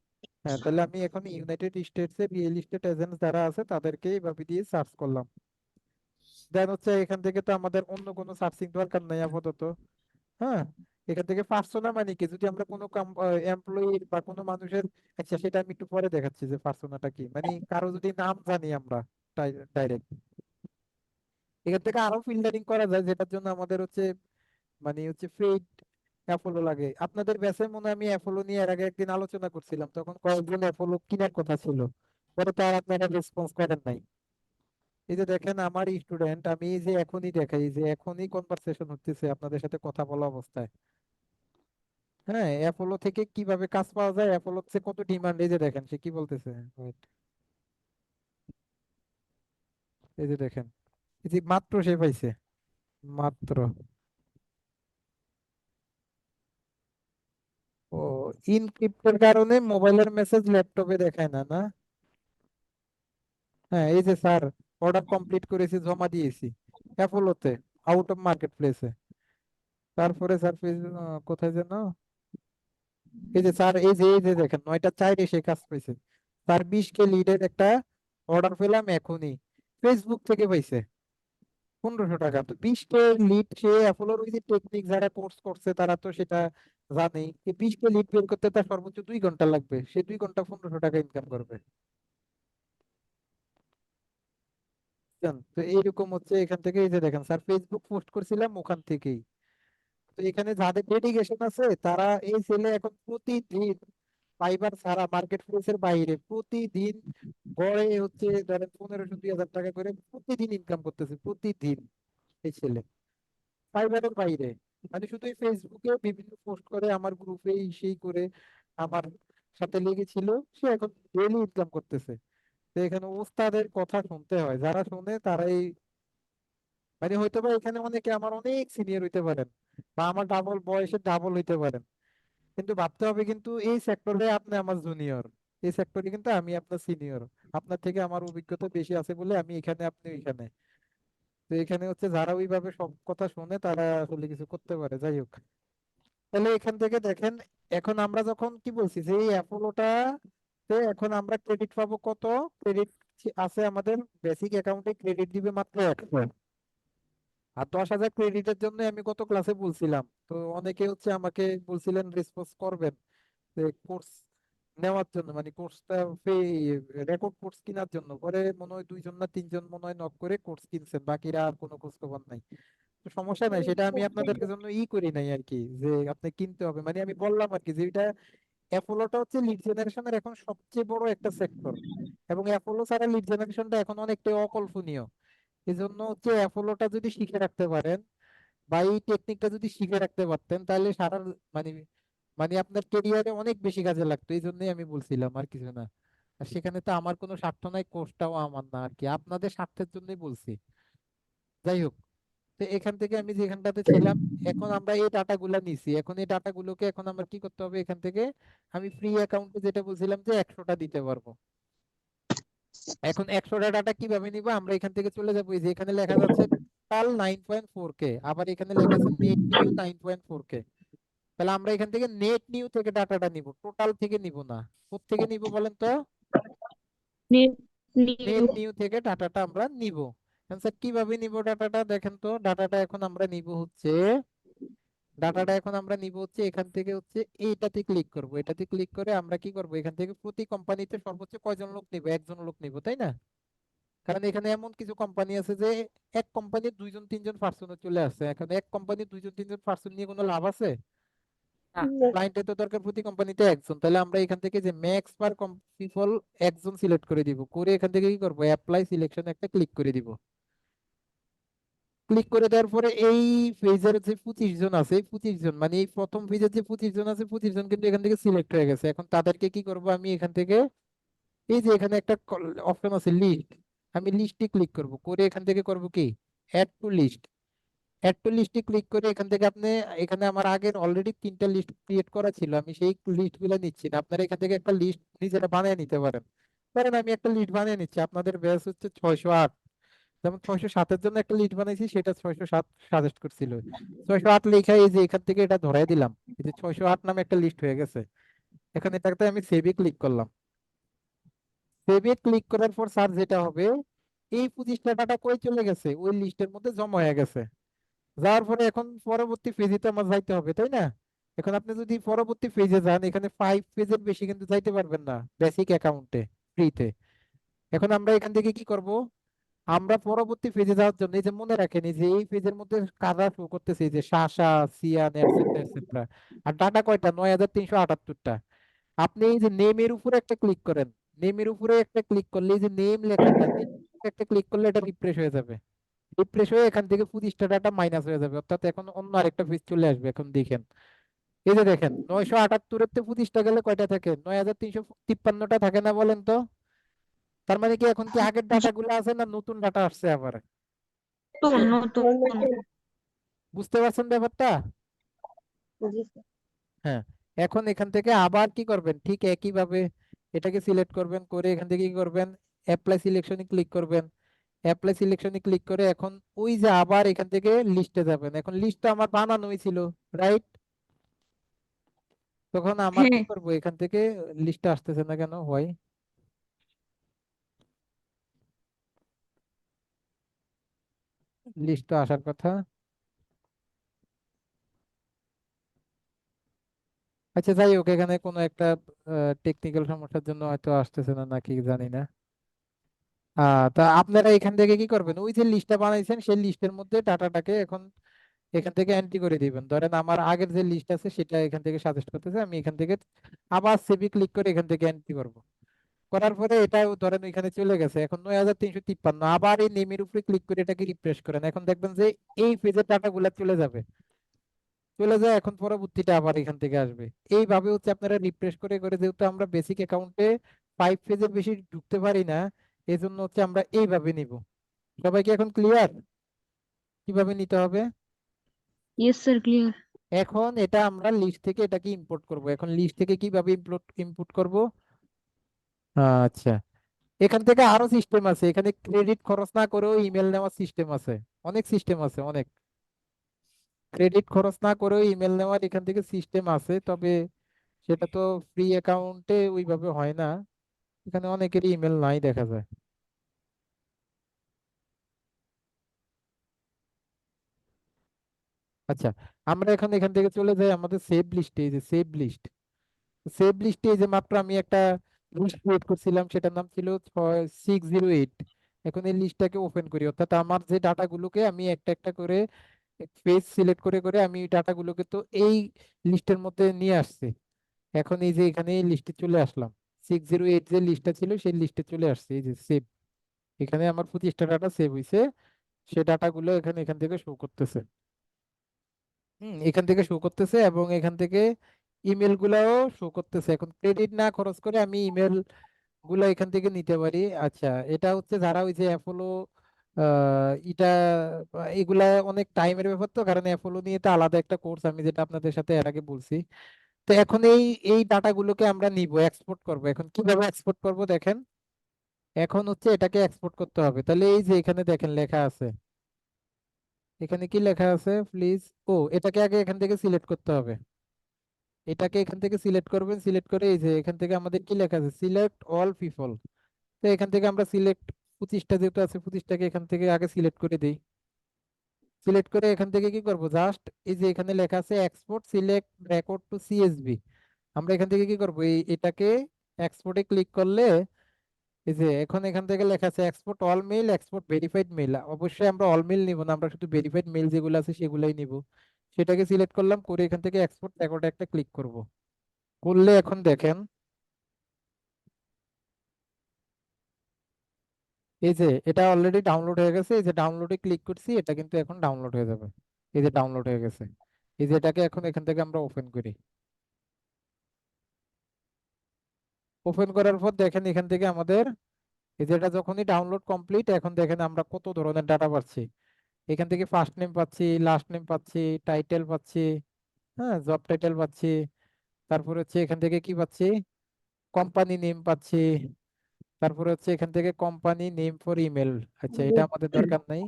হ্যাঁ, তাহলে আমি এখন ইউনাইটেড স্টেটস এর রিয়েল এস্টেট এজেন্ট যারা আছে তাদেরকে এইভাবে দিয়ে সার্চ করলাম। দেন হচ্ছে এখান থেকে তো আমাদের অন্য কোনো সার্চিং দরকার নাই আপাতত। হ্যাঁ, এখান থেকে পার্সোনা মানে কি, যদি আমরা কোনো এমপ্লয়ির বা কোনো মানুষের, আচ্ছা সেটা আমি একটু পরে দেখাচ্ছি যে পার্সোনাটা কি, মানে কারো যদি নাম জানি আমরা ডাইরেক্ট, এখান থেকে আরো ফিল্টারিং করা যায়, যেটার জন্য আমাদের হচ্ছে মানে হচ্ছে পেইড অ্যাপোলো লাগে। আপনাদের ব্যাচে মনে হয় আমি অ্যাপোলো নিয়ে এর আগে একদিন আলোচনা করছিলাম, তখন কয়েকজন অ্যাপোলো কেনার কথা ছিল, পরে তো আর আপনারা রেসপন্স করেন নাই। এই যে দেখেন আমার স্টুডেন্ট, আমি এই যে এখনই দেখাই, যে এখনই কনভারসেশন হচ্ছে আপনাদের সাথে কথা বলা অবস্থায়। হ্যাঁ, অ্যাপোলো থেকে কিভাবে কাজ পাওয়া যায়, অ্যাপোলো হচ্ছে কত ডিমান্ড, এই যে দেখেন সে কি বলতেছে। Wait, এই যে দেখেন, এই যে মাত্র সে পাইছে, মাত্র। ও, ইনক্রিপ্টের কারণে মোবাইলের মেসেজ ল্যাপটপে দেখায় না, না? হ্যাঁ, এই যে স্যার অর্ডার কমপ্লিট করেছি, জমা দিয়েছি অ্যাপোলোতে, আউট অফ মার্কেট প্লেসে। তারপরে স্যার কোথায় যেন, এই যে স্যার এই যে দেখেন 9টা 4 সে কাজ পাইছে। তার 20K লিডের একটা অর্ডার পেলাম এখনই, ফেসবুক থেকে পাইছে 1500 টাকা। তো 20K লিড, সে অ্যাপোলোর ওই যে টেকনিক যারা কোর্স করছে তারা তো সেটা জানেই, 20K লিড বের করতে তার সর্বোচ্চ 2 ঘন্টা লাগবে, সে 2 ঘন্টা 1500 টাকা ইনকাম করবে। বুঝছেন? তো এইরকম হচ্ছে এখান থেকে, এই যে দেখেন স্যার ফেসবুক পোস্ট করছিলাম ওখান থেকেই। তো এখানে যাদের ডেডিকেশন আছে তারা, এই ছেলে এখন প্রতিদিন ফাইবার ছাড়া মার্কেট প্লেসের বাইরে প্রতিদিন গড়ে হচ্ছে ধরেন 1500-2000 টাকা করে প্রতিদিন ইনকাম করতেছে প্রতিদিন। এই ছেলে ফাইবারের বাইরে, মানে শুধু এই ফেসবুকে বিভিন্ন পোস্ট করে, আমার গ্রুপে সেই করে আমার সাথে লেগেছিল, সে এখন ডেইলি ইনকাম করতেছে। তো এখানে ওস্তাদের কথা শুনতে হয়, যারা শুনে তারাই, মানে হয়তো বা এখানে অনেকে আমার অনেক সিনিয়র হইতে পারেন বা আমার ডাবল বয়সের ডাবল হইতে পারেন, কিন্তু ভাবতে হবে কিন্তু এই সেক্টরে আপনি আমার জুনিয়র, এই সেক্টরে কিন্তু আমি আপনার সিনিয়র, আপনার থেকে আমার অভিজ্ঞতা বেশি আছে বলে আমি এখানে, আপনি এখানে। তো এখানে হচ্ছে যারা ওইভাবে সব কথা শুনে তারা আসলে কিছু করতে পারে। যাই হোক, তাহলে এখান থেকে দেখেন, এখন আমরা যখন কি বলছি যে এই অ্যাপোলোটা, এখন আমরা ক্রেডিট পাবো কত? ক্রেডিট আছে আমাদের বেসিক অ্যাকাউন্টে, ক্রেডিট দিবে মাত্র 100। আর 10,000 ক্রেডিটের জন্য আমি কত ক্লাসে বলছিলাম, তো অনেকে হচ্ছে আমাকে বলছিলেন রেসপন্স করবেন কোর্স নেওয়ার জন্য, মানে কোর্সটা রেকর্ড কোর্স কেনার জন্য। পরে মনে হয় 2জন না 3জন মনে হয় নক করে কোর্স কিনছেন, বাকিরা আর কোনো খোঁজ খবর নাই। তো সমস্যা নাই, সেটা আমি আপনাদেরকে জন্য করি নাই আর কি, যে আপনি কিনতে হবে, মানে আমি বললাম আর কি যে এটা অ্যাপোলোটা হচ্ছে লিড জেনারেশনের এখন সবচেয়ে বড় একটা সেক্টর, এবং অ্যাপোলো ছাড়া লিড জেনারেশনটা এখন অনেকটা অকল্পনীয়। এই জন্য হচ্ছে অ্যাপোলোটা যদি শিখে রাখতে পারেন বা এই টেকনিকটা যদি শিখে রাখতে পারতেন, তাহলে সারা, মানে মানে আপনার কেরিয়ারে অনেক বেশি কাজে লাগতো। এই জন্যই আমি বলছিলাম, আর কিছু না। আর সেখানে তো আমার কোনো স্বার্থ নাই, কোর্সটাও আমার না আর কি, আপনাদের স্বার্থের জন্যই বলছি। যাই হোক, তো এখান থেকে আমি যেখানটাতে ছিলাম, এখন আমরা এই ডাটা গুলা নিছি, এখন এই ডাটা গুলোকে এখন আমরা কি করতে হবে, এখান থেকে আমি ফ্রি অ্যাকাউন্টে যেটা বলছিলাম যে 100টা দিতে পারবো। এখন 100টা ডাটা কিভাবে নিব, আমরা এখান থেকে চলে যাবো, এই যে এখানে লেখা যাচ্ছে টোটাল 9.4K, আবার এখানে লেখা আছে নেট নিউ 9.4K। তাহলে আমরা এখান থেকে নেট নিউ থেকে ডাটাটা নিব, টোটাল থেকে নিব না। কোত্থেকে নিব বলেন তো? নেট নেট নিউ নিউ থেকে ডাটাটা আমরা নিব। স্যার কিভাবে নিব ডাটাটা, দেখেন তো। ডাটাটা এখন আমরা নিব হচ্ছে, এখান থেকে হচ্ছে এইটাতে ক্লিক করব, এটাতে ক্লিক করে আমরা কি করব, এখান থেকে প্রতি কোম্পানিতে সর্বোচ্চ কয়জন লোক নিব, একজন লোক নিব, তাই না? কারণ এখানে এমন কিছু কোম্পানি আছে যে এক কোম্পানির 2-3জন পার্সন চলে আসছে, এখন এক কোম্পানির 2-3জন পার্সন নিয়ে কোনো লাভ আছে? না। ক্লায়েন্টের তো দরকার প্রতি কোম্পানিতে একজন। তাহলে আমরা এখান থেকে যে ম্যাক্স পার পিপল একজন সিলেক্ট করে দিব, করে এখান থেকে কি করব, অ্যাপ্লাই সিলেকশন একটা ক্লিক করে দিব। ক্লিক করে দেওয়ার পরে এই পেজের যে 25জন আছে, এই 25জন মানে এই প্রথম পেজের যে 25জন আছে, 25জন কিন্তু এখান থেকে সিলেক্ট হয়ে গেছে। এখন তাদেরকে কি করব, আমি এখান থেকে এই যে এখানে একটা অপশন আছে লিস্ট, আমি লিস্টে ক্লিক করব, করে এখান থেকে করব কি, add to list. Add to লিস্টে ক্লিক করে এখান থেকে আপনি, এখানে আমার আগের অলরেডি 3টা লিস্ট ক্রিয়েট করা ছিল, আমি সেই লিস্ট গুলো নিচ্ছি না, আপনারা এখান থেকে একটা লিস্ট নিজেরা বানিয়ে নিতে পারেন। ধরেন আমি একটা লিস্ট বানিয়ে নিচ্ছি, আপনাদের ব্যাচ হচ্ছে 608, যেমন 607-এর জন্য একটা লিস্ট বানাইছি, সেটা 607 সাজেস্ট করছিল। 608 লেখা এই যে এখান থেকে এটা ধরাই দিলাম, এই যে 608 নামে একটা লিস্ট হয়ে গেছে। এখন এটাতে আমি সেভে ক্লিক করলাম। সেভে ক্লিক করার পর স্যার যেটা হবে, এই 25টা ডাটা কই চলে গেছে, ওই লিস্টের মধ্যে জমা হয়ে গেছে। যাওয়ার পরে এখন পরবর্তী পেজে তো আমার যাইতে হবে, তাই না? এখন আপনি যদি পরবর্তী পেজে যান, এখানে 5 পেজের বেশি কিন্তু যাইতে পারবেন না বেসিক অ্যাকাউন্টে, ফ্রিতে। এখন আমরা এখান থেকে কি করব, আমরা পরবর্তী পেজে যাওয়ার জন্য এই যে মনে রাখেন, এই যে এই পেজের মধ্যে কারা শো করতেছে, এই যে শাসা, সিয়ান, এটসেট্রা এটসেট্রা। আর ডাটা কয়টা, 9,378টা। আপনি এই যে নেমের উপরে একটা ক্লিক করেন, নেমের উপরে একটা ক্লিক করলে এই যে নেম লেখাটা, একটা ক্লিক করলে এটা রিফ্রেশ হয়ে যাবে। রিফ্রেশ হয়ে এখান থেকে 25টা ডাটা মাইনাস হয়ে যাবে, অর্থাৎ এখন অন্য আরেকটা পেজ চলে আসবে। এখন দেখেন, এই যে দেখেন 978-এর 25টা গেলে কয়টা থাকে, 9,353টা থাকে না বলেন তো? তার মানে কি এখন কি আগের ডাটা গুলো আছে না নতুন ডাটা আসছে আবার? নতুন নতুন বুঝতে পারছেন ব্যাপারটা? জি স্যার। হ্যাঁ। এখন এখান থেকে আবার কি করবেন, ঠিক একই ভাবে এটাকে সিলেক্ট করবেন, করে এখান থেকে কি করবেন, অ্যাপ্লাই সিলেকশনে ক্লিক করবেন। অ্যাপ্লাই সিলেকশনে ক্লিক করে এখন ওই যে আবার এখান থেকে লিস্টে যাবেন। এখন লিস্টটা আমার বানানোই ছিল, রাইট? তখন আমার কি হ্যাঁ করব, এখান থেকে লিস্টটা আসতেছে না কেন, হয় লিস্ট তো আসার কথা। আচ্ছা যাই হোক, এখানে কোনো একটা টেকনিক্যাল সমস্যার জন্য হয়তো আসতেছে না নাকি জানি না। তা আপনারা এখান থেকে কি করবেন, ওই যে লিস্টটা বানাইছেন সেই লিস্টের মধ্যে ডাটাটাকে এখন এখান থেকে এন্ট্রি করে দিবেন। ধরেন আমার আগের যে লিস্ট আছে সেটা এখান থেকে সাজেস্ট করতেছে, আমি এখান থেকে আবার সেভে ক্লিক করে এখান থেকে এন্ট্রি করব। করার পরে এটা ধরেন এখানে চলে গেছে, এখন 9353। আবার এই নেমের উপরে ক্লিক করে এটাকে রিফ্রেশ করেন, এখন দেখবেন যে এই পেজের ডাটাগুলো চলে যাবে। চলে যায়, এখন পরবর্তীটা আবার এখান থেকে আসবে। এইভাবে হচ্ছে আপনারা রিফ্রেশ করে করে, যেহেতু আমরা বেসিক অ্যাকাউন্টে 5 পেজের বেশি ঢুকতে পারি না, এই জন্য হচ্ছে আমরা এইভাবে নিব। সবাই কি এখন ক্লিয়ার কিভাবে নিতে হবে? Yes sir, clear. এখন এটা আমরা লিস্ট থেকে এটাকে ইম্পোর্ট করব। এখন লিস্ট থেকে কিভাবে ইম্পোর্ট করব? আচ্ছা, এখান থেকে আরো সিস্টেম আছে, এখানে ক্রেডিট খরচ না করেও ইমেল নেওয়ার সিস্টেম আছে। অনেক সিস্টেম আছে, অনেক ক্রেডিট খরচ না করেও ইমেল নেওয়ার এখান থেকে সিস্টেম আছে, তবে সেটা তো ফ্রি অ্যাকাউন্টে ওইভাবে হয় না। এখানে অনেকেরই ইমেল নাই দেখা যায়। আচ্ছা, আমরা এখন এখান থেকে চলে যাই আমাদের সেভ লিস্টে। এই যে সেভ লিস্ট, সেভ লিস্টে যে মাত্র আমি একটা লিস্ট ক্রিয়েট করছিলাম, সেটার নাম ছিল 608। এখন এই লিস্টটাকে ওপেন করি, অর্থাৎ আমার যে ডাটাগুলোকে আমি একটা একটা করে পেজ সিলেক্ট করে করে আমি ডাটাগুলোকে তো এই লিস্টের মধ্যে নিয়ে আসছি। এখন এই যে এখানে এই লিস্টে চলে আসলাম, 608 যে লিস্টটা ছিল সেই লিস্টে চলে আসছে। এই যে সেভ, এখানে আমার 25টা ডাটা সেভ হয়েছে, সে ডাটাগুলো এখানে এখান থেকে শো করতেছে। এখান থেকে শো করতেছে এবং এখান থেকে ইমেল গুলাও শো করতেছে। এখন ক্রেডিট না খরচ করে আমি ইমেল গুলা এখান থেকে নিতে পারি। আচ্ছা, এটা হচ্ছে যারা ওই যে অ্যাপোলো এটা এগুলা অনেক টাইমের ব্যাপার, তো কারণ অ্যাপোলো নিয়ে তো আলাদা একটা কোর্স আমি যেটা আপনাদের সাথে এর আগে বলছি। তো এখন এই এই ডাটাগুলোকে আমরা নিব, এক্সপোর্ট করব। এখন কিভাবে এক্সপোর্ট করব দেখেন, এখন হচ্ছে এটাকে এক্সপোর্ট করতে হবে। তাহলে এই যে এখানে দেখেন লেখা আছে, এখানে কি লেখা আছে প্লিজ, ও এটাকে আগে এখান থেকে সিলেক্ট করতে হবে। এটাকে এখান থেকে সিলেক্ট করবেন, সিলেক্ট করে এই যে এখান থেকে আমাদের কি লেখা আছে, সিলেক্ট অল পিপল। তো এখান থেকে আমরা সিলেক্ট 25টা যেহেতু আছে, 25টাকে এখান থেকে আগে সিলেক্ট করে দিই। সিলেক্ট করে এখান থেকে কি করব, জাস্ট এই যে এখানে লেখা আছে export select record to CSV, আমরা এখান থেকে কি করব, এটাকে এক্সপোর্টে ক্লিক করলে এই যে এখন এখান থেকে লেখা আছে export all mail, export verified mail. অবশ্যই আমরা অল মেইল নিব না, আমরা শুধু ভেরিফাইড মেইল যেগুলো আছে সেগুলাই নিব। সেটাকে সিলেক্ট করলাম, করে এখান থেকে এক্সপোর্ট রেকর্ড একটা ক্লিক করব। করলে এখন দেখেন এই যে এটা অলরেডি ডাউনলোড হয়ে গেছে। এই যে ডাউনলোডে ক্লিক করছি, এটা কিন্তু এখন ডাউনলোড হয়ে যাবে। এই যে ডাউনলোড হয়ে গেছে, এই যে এটাকে এখন এখান থেকে আমরা ওপেন করি। ওপেন করার পর দেখেন এখান থেকে আমাদের এই যে এটা যখনই ডাউনলোড কমপ্লিট, এখন দেখেন আমরা কত ধরনের ডাটা পাচ্ছি। এখান থেকে ফার্স্ট নেম পাচ্ছি, লাস্ট নেম পাচ্ছি, টাইটেল পাচ্ছি, হ্যাঁ জব টাইটেল পাচ্ছি। তারপরে হচ্ছে এখান থেকে কি পাচ্ছি, কোম্পানি নেম পাচ্ছি। তারপরে হচ্ছে এখান থেকে কোম্পানি নেম ফর ইমেল। আচ্ছা, এটা আমাদের দরকার নাই,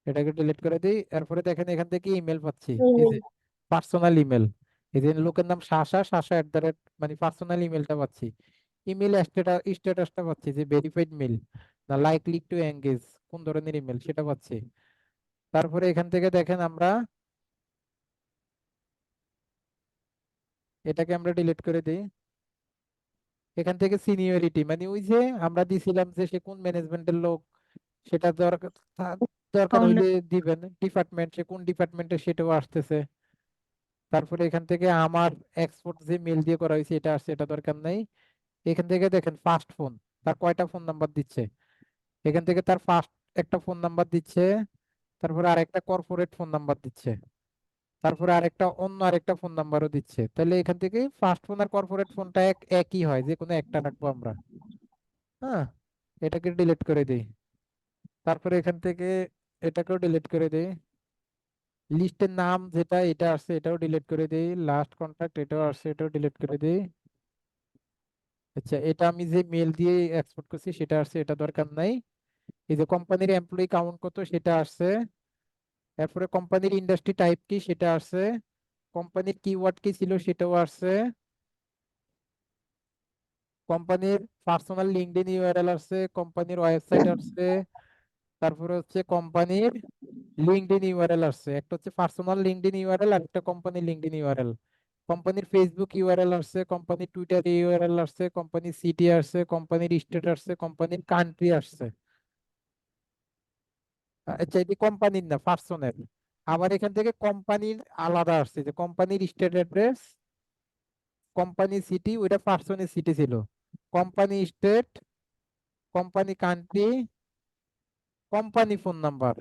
এটাকে ডিলিট করে দিই। এরপরে দেখেন এখান থেকে ইমেল পাচ্ছি, এই যে পার্সোনাল ইমেল। এই যে লোকের নাম শাসা, শাসা মানে পার্সোনাল ইমেলটা পাচ্ছি। ইমেল স্ট্যাটাসটা পাচ্ছি যে ভেরিফাইড মেল না লাইকলি টু এঙ্গেজ, কোন ধরনের ইমেল সেটা পাচ্ছি। তারপরে এখান থেকে দেখেন আমরা এটাকে আমরা ডিলিট করে দিই। এখান থেকে সিনিয়রিটি, মানে ওই যে আমরা দিছিলাম যে সে কোন ম্যানেজমেন্টের লোক, সেটা দরকার দরকার হইলে ফাউন্ডার। দিবেন। ডিপার্টমেন্ট, সে কোন ডিপার্টমেন্টে সেটাও আসতেছে। তারপরে এখান থেকে আমার এক্সপোর্ট যে মেল দিয়ে করা হয়েছে এটা আসছে, এটা দরকার নাই। এখান থেকে দেখেন ফার্স্ট ফোন, তার কয়টা ফোন নাম্বার দিচ্ছে। এখান থেকে তার ফার্স্ট একটা ফোন নাম্বার দিচ্ছে, তারপরে আরেকটা কর্পোরেট ফোন নাম্বার দিচ্ছে, তারপরে আরেকটা অন্য আরেকটা ফোন নাম্বারও দিচ্ছে। তাহলে এখান থেকে ফার্স্ট ফোন আর কর্পোরেট ফোনটা একই হয়, যে কোনো একটা রাখবো আমরা। হ্যাঁ, এটাকে ডিলিট করে দিই। তারপরে এখান থেকে এটাকেও ডিলিট করে দিই। লিস্টের নাম যেটা এটা আসছে এটাও ডিলিট করে দিই। লাস্ট কন্টাক্ট এটাও আসছে, এটাও ডিলিট করে দিই। আচ্ছা, এটা আমি যে মেল দিয়ে এক্সপোর্ট করছি সেটা আসছে, এটা দরকার নাই। এই যে কোম্পানির এমপ্লয়ি কাউন্ট কত সেটা আসছে। এরপরে কোম্পানির ইন্ডাস্ট্রি টাইপ কি সেটা আসছে। কোম্পানির কিওয়ার্ড কি ছিল সেটাও আসছে। কোম্পানির পার্সোনাল লিঙ্কডইন ইউআরএল আসছে, কোম্পানির ওয়েবসাইট আসছে। তারপরে হচ্ছে কোম্পানির লিঙ্কডইন ইউআরএল আসছে, একটা হচ্ছে পার্সোনাল লিঙ্কডইন ইউআরএল আর একটা কোম্পানির লিঙ্কডইন ইউআরএল। কোম্পানির ফেসবুক ইউআরএল আসছে, কোম্পানির টুইটার ইউআরএল আসছে, কোম্পানির সিটি আসছে, কোম্পানির স্টেট আসছে, কোম্পানির কান্ট্রি আসছে। আচ্ছা, এটি কোম্পানির না, পার্সনের। আবার এখান থেকে কোম্পানির আলাদা আসছে, যে কোম্পানির স্টেট অ্যাড্রেস, কোম্পানি সিটি, ওইটা পার্সনের সিটি ছিল। Company state, company country, company phone number.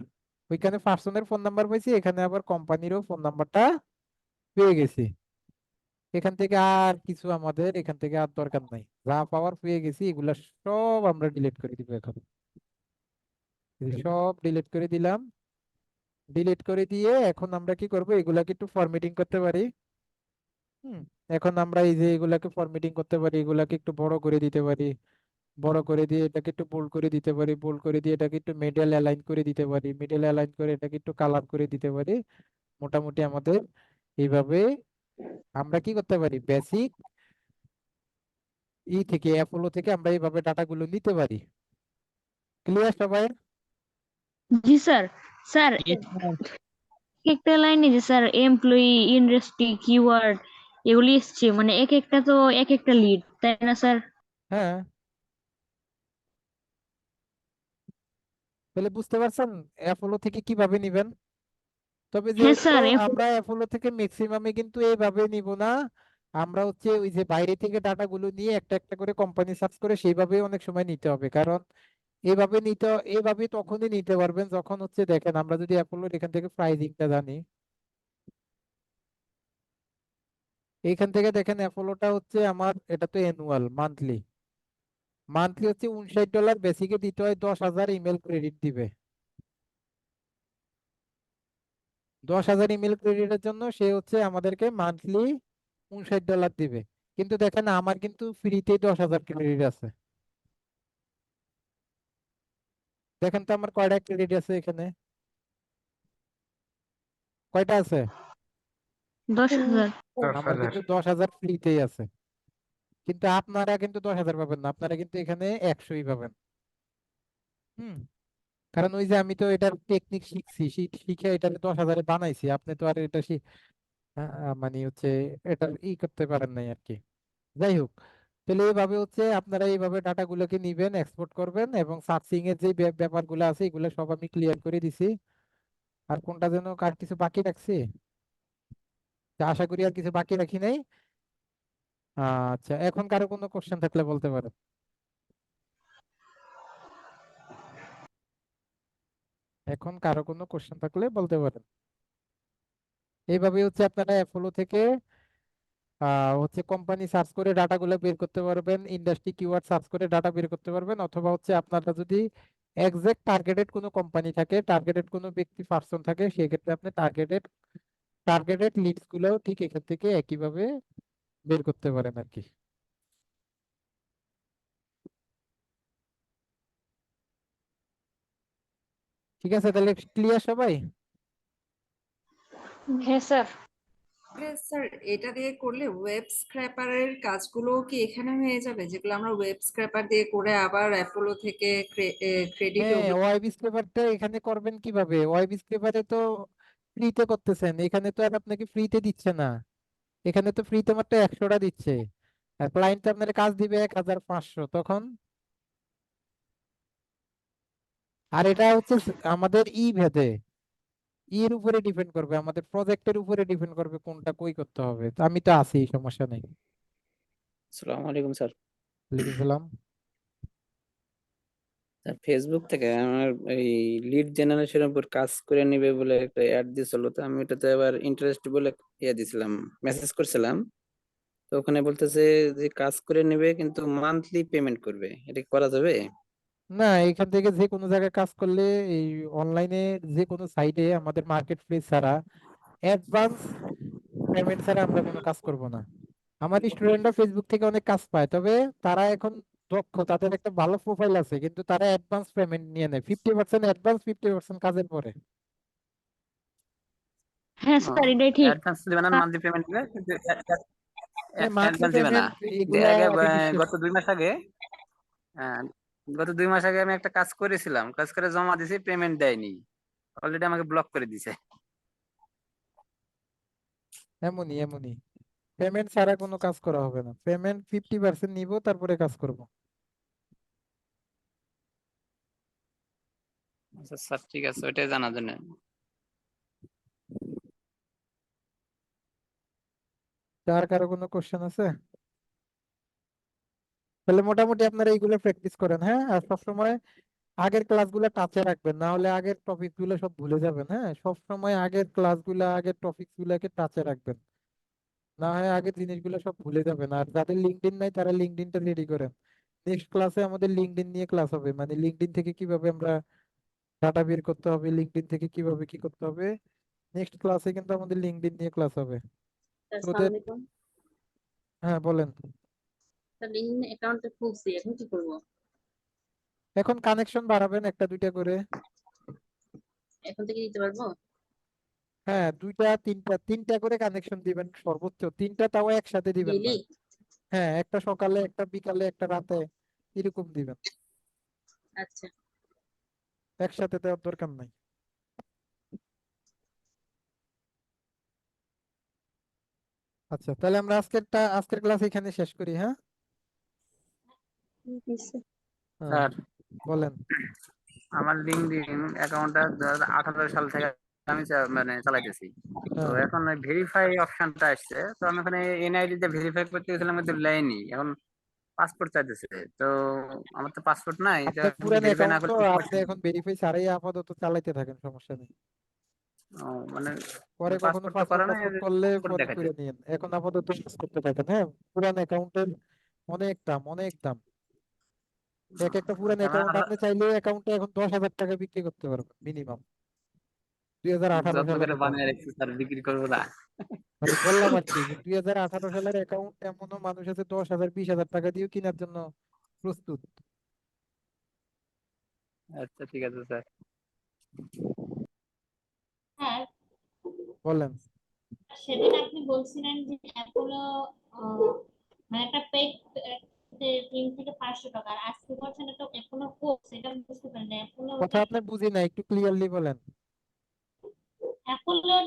ওইখানে পার্সনের ফোন নাম্বার পাইছি, এখানে আবার কোম্পানিরও ফোন নাম্বারটা পেয়ে গেছি। এখান থেকে আর কিছু আমাদের এখান থেকে আর দরকার নাই, যা পাওয়ার পেয়ে গেছি, এগুলা সব আমরা ডিলিট করে দিব এখন। এই যে সব ডিলিট করে দিলাম। ডিলিট করে দিয়ে এখন আমরা কি করব, এগুলাকে একটু ফরম্যাটিং করতে পারি। হুম। এখন আমরা এই যে এগুলাকে ফরম্যাটিং করতে পারি, এগুলাকে একটু বড় করে দিতে পারি, বড় করে দিয়ে এটাকে একটু বোল্ড করে দিতে পারি, বোল্ড করে দিয়ে এটাকে একটু মিডল অ্যালাইন করে দিতে পারি, মিডল অ্যালাইন করে এটাকে একটু কালার করে দিতে পারি। মোটামুটি আমাদের এইভাবে আমরা কি করতে পারি, বেসিক থেকে অ্যাপোলো থেকে আমরা এইভাবে ডাটাগুলো নিতে পারি। ক্লিয়ার সবাই? জি স্যার। স্যার জি স্যার। একটা লাইনে যে স্যার এমপ্লয়ি, ইন্ডাস্ট্রি, কিওয়ার্ড এগুলি এসছে, মানে এক একটা তো এক একটা লিড, তাই না স্যার? হ্যাঁ, তাহলে বুঝতে পারছেন অ্যাপোলো থেকে কিভাবে নিবেন। তবে হ্যাঁ যেহেতু স্যার। আমরা অ্যাপোলো থেকে ম্যাক্সিমামে কিন্তু এইভাবে নিব না, আমরা হচ্ছে ওই যে বাইরে থেকে ডাটাগুলো নিয়ে একটা একটা করে কোম্পানি সার্চ করে সেইভাবে অনেক সময় নিতে হবে। কারণ এইভাবে নিতে, এইভাবে তখনই নিতে পারবেন যখন হচ্ছে দেখেন, আমরা যদি অ্যাপোলোর এখান থেকে প্রাইসিংটা জানি, এইখান থেকে দেখেন অ্যাপোলোটা হচ্ছে আমার, এটা তো অ্যানুয়াল, মান্থলি। মান্থলি হচ্ছে $59, বেসিকে দিতে হয় 10,000 ইমেল ক্রেডিট দিবে। 10,000 ইমেল ক্রেডিটের জন্য সে হচ্ছে আমাদেরকে মান্থলি $59 দিবে। কিন্তু দেখেন আমার কিন্তু ফ্রিতেই 10,000 ক্রেডিট আছে। দেখেন তো আমার কয়টা ক্রেডিট আছে এখানে, কয়টা আছে? 10,000। আমার 10,000। কিন্তু 10,000 ফ্রিতেই আছে। কিন্তু আপনারা কিন্তু 10,000 পাবেন না, আপনারা কিন্তু এখানে 100ই পাবেন। হুম। কারণ ওই যে আমি তো এটার টেকনিক শিখছি, শিখে এটা 10,000-এ বানাইছি। আপনি তো আর এটা মানে হচ্ছে এটা করতে পারেন নাই আর কি। যাই হোক, তাহলে এইভাবে হচ্ছে আপনারা এইভাবে ডাটাগুলোকে নিবেন, এক্সপোর্ট করবেন, এবং সার্চিং এর যে ব্যাপারগুলো আছে এগুলো সব আমি ক্লিয়ার করে দিছি। আর কোনটা যেন কার কিছু বাকি রাখছি, তা আশা করি আর কিছু বাকি রাখি নাই। আচ্ছা, এখন কারো কোনো কোশ্চেন থাকলে বলতে পারেন। এখন কারো কোনো কোশ্চেন থাকলে বলতে পারেন। এইভাবে হচ্ছে আপনারা অ্যাপোলো থেকে হচ্ছে কোম্পানি সার্চ করে ডাটাগুলো বের করতে পারবেন, ইন্ডাস্ট্রি কিওয়ার্ড সার্চ করে ডাটা বের করতে পারবেন, অথবা হচ্ছে আপনারা যদি এক্সাক্ট টার্গেটেড কোনো কোম্পানি থাকে, টার্গেটেড কোনো ব্যক্তি পার্সন থাকে, সেক্ষেত্রে আপনি টার্গেটেড লিডস গুলোও ঠিক এখান থেকে একইভাবে বের করতে পারেন আর কি। ঠিক আছে, তাহলে ক্লিয়ার সবাই? হ্যাঁ স্যার। স্যার এটা দিয়ে করলে ওয়েব স্ক্র্যাপারের কাজগুলো কি এখানে হয়ে যাবে, যেগুলো আমরা ওয়েব স্ক্র্যাপার দিয়ে করে আবার অ্যাপোলো থেকে ক্রেডিট? হ্যাঁ, ওয়েব স্ক্রেপারটা এখানে করবেন কিভাবে? ওয়েব স্ক্রেপারে তো ফ্রিতে করতেছেন, এখানে তো আর আপনাকে ফ্রিতে দিচ্ছে না। এখানে তো ফ্রিতে মাত্র 100টা দিচ্ছে, আর ক্লায়েন্ট তো আপনার কাজ দিবে 1,500 তখন। আর এটা হচ্ছে আমাদের ভেদে, এর উপরে ডিপেন্ড করবে, আমাদের প্রজেক্টের উপরে ডিপেন্ড করবে কোনটা কই করতে হবে। তো আমি তো আছি, সমস্যা নেই। আসসালামু আলাইকুম স্যার। ওয়ালাইকুম সালাম। স্যার ফেসবুক থেকে আমার এই লিড জেনারেশনের উপর কাজ করে নিবে বলে একটা অ্যাড দিছিল, তো আমি ওটাতে আবার ইন্টারেস্ট বলে দিছিলাম, মেসেজ করছিলাম। তো ওখানে বলতেছে যে কাজ করে নেবে কিন্তু মান্থলি পেমেন্ট করবে, এটা কি করা যাবে? না, এখান থেকে যে কোনো জায়গায় কাজ করলে, এই অনলাইনে যে কোনো সাইটে আমাদের মার্কেট প্লেস ছাড়া, অ্যাডভান্স পেমেন্ট ছাড়া আমরা কোনো কাজ করব না। আমার স্টুডেন্টরা ফেসবুক থেকে অনেক কাজ পায়, তবে তারা এখন দক্ষ, তাদের একটা ভালো প্রোফাইল আছে, কিন্তু তারা অ্যাডভান্স পেমেন্ট নিয়ে নেয়, 50% অ্যাডভান্স, 50% কাজের পরে। হ্যাঁ স্যার, এটাই ঠিক। অ্যাডভান্স দিবে না, মান্থলি পেমেন্ট দিবে কিন্তু মান্থলি অ্যাডভান্স দিবে না। পেমেন্ট যে এগুলা আগে আগে বিশ্বাস। গত 2 মাস আগে, আহ, গত 2 মাস আগে আমি একটা কাজ করেছিলাম, কাজ করে জমা দিয়েছি, পেমেন্ট দেয়নি, অলরেডি আমাকে ব্লক করে দিছে। এমনই এমনই, পেমেন্ট ছাড়া কোনো কাজ করা হবে না, পেমেন্ট 50% নিব তারপরে কাজ করব। আচ্ছা স্যার, ঠিক আছে, ওইটাই জানার জন্য। আর কারো কোনো কোশ্চেন আছে? তাহলে মোটামুটি আপনারা এইগুলো প্র্যাকটিস করেন, হ্যাঁ, আর সবসময় আগের ক্লাসগুলো টাচে রাখবেন, না হলে আগের টপিক গুলো সব ভুলে যাবেন। হ্যাঁ, সবসময় আগের ক্লাসগুলো আগের টপিক গুলাকে টাচে রাখবেন, না হয় আগের জিনিসগুলো সব ভুলে যাবেন। আর যাদের লিঙ্কডইন নাই তারা লিঙ্কডইনটা রেডি করেন। নেক্সট ক্লাসে আমাদের লিঙ্কডইন নিয়ে ক্লাস হবে, মানে লিঙ্কডইন থেকে কিভাবে আমরা ডাটা বের করতে হবে, লিঙ্কডইন থেকে কিভাবে কি করতে হবে। নেক্সট ক্লাসে কিন্তু আমাদের লিঙ্কডইন নিয়ে ক্লাস হবে। তো আসসালামু ওদের, আলাইকুম হ্যাঁ বলেন। স্যার, লিঙ্কডইন অ্যাকাউন্টে খুলছি, এখন কি করব? এখন কানেকশন বাড়াবেন একটা দুইটা করে। এখন থেকে দিতে পারবো? হ্যাঁ, দুইটা তিনটা তিনটা করে কানেকশন দিবেন, সর্বোচ্চ তিনটা, তাও একসাথে দিবেন না। ডেইলি? হ্যাঁ, একটা সকালে একটা বিকালে একটা রাতে, এরকম দিবেন, আচ্ছা। একসাথে দেওয়ার দরকার নাই। আচ্ছা, তাহলে আমরা আজকের ক্লাস এখানে শেষ করি, হ্যাঁ। হ্যাঁ, স্যার, বলেন। আমার লিঙ্কডইন অ্যাকাউন্টটা 2018 সাল থেকে আমি মানে চালাইতেছি। তো হ্যাঁ, এখন ভেরিফাই অপশনটা আসছে, তো আমি ওখানে এনআইডি তে ভেরিফাই করতে গেছিলাম, কিন্তু লাইনি এখন পাসপোর্ট চাইতেছে। তো আমার তো পাসপোর্ট নাই, এটা আপনার পুরান ভেরিফাই না অ্যাকাউন্ট তো, করলে কি আপনি এখন ভেরিফাই ছাড়াই আপাতত চালাইতে থাকেন, সমস্যা নেই। মানে পরে কখনো পাসপোর্ট তো পাসপোর্ট করা নাই, টাসপোর্ট করলে পাসপোর্ট পরে দেখাচ্ছে। করে নিয়েন, এখন আপাতত ইউজ করতে থাকেন। হ্যাঁ, পুরান অ্যাকাউন্টের অনেক দাম, অনেক দাম। এক একটা পুরান তার মানে অ্যাকাউন্ট আপনি চাইলে অ্যাকাউন্টে এখন 10,000 টাকা বিক্রি করতে পারবেন মিনিমাম, 2018 যত্ন সালের করে অ্যাকাউন্ট। বানিয়ে রাখছি স্যার, বিক্রি করবো না। মানে বললাম আর কি, যে 2018 সালের অ্যাকাউন্ট এমনও মানুষ আছে 10,000 20,000 টাকা দিয়েও কেনার জন্য প্রস্তুত। আচ্ছা ঠিক আছে স্যার। হ্যাঁ, বলেন। সেদিন আপনি বলছিলেন যে অ্যাপোলো মানে একটা পেড টিম থেকে 500 টাকা, আর আজকে বলছেন এটা অ্যাপোলো কোর্স, এটা আমি বুঝতে পারি না। অ্যাপোলো কথা আপনি বুঝি না, একটু ক্লিয়ারলি বলেন। অ্যাপোলো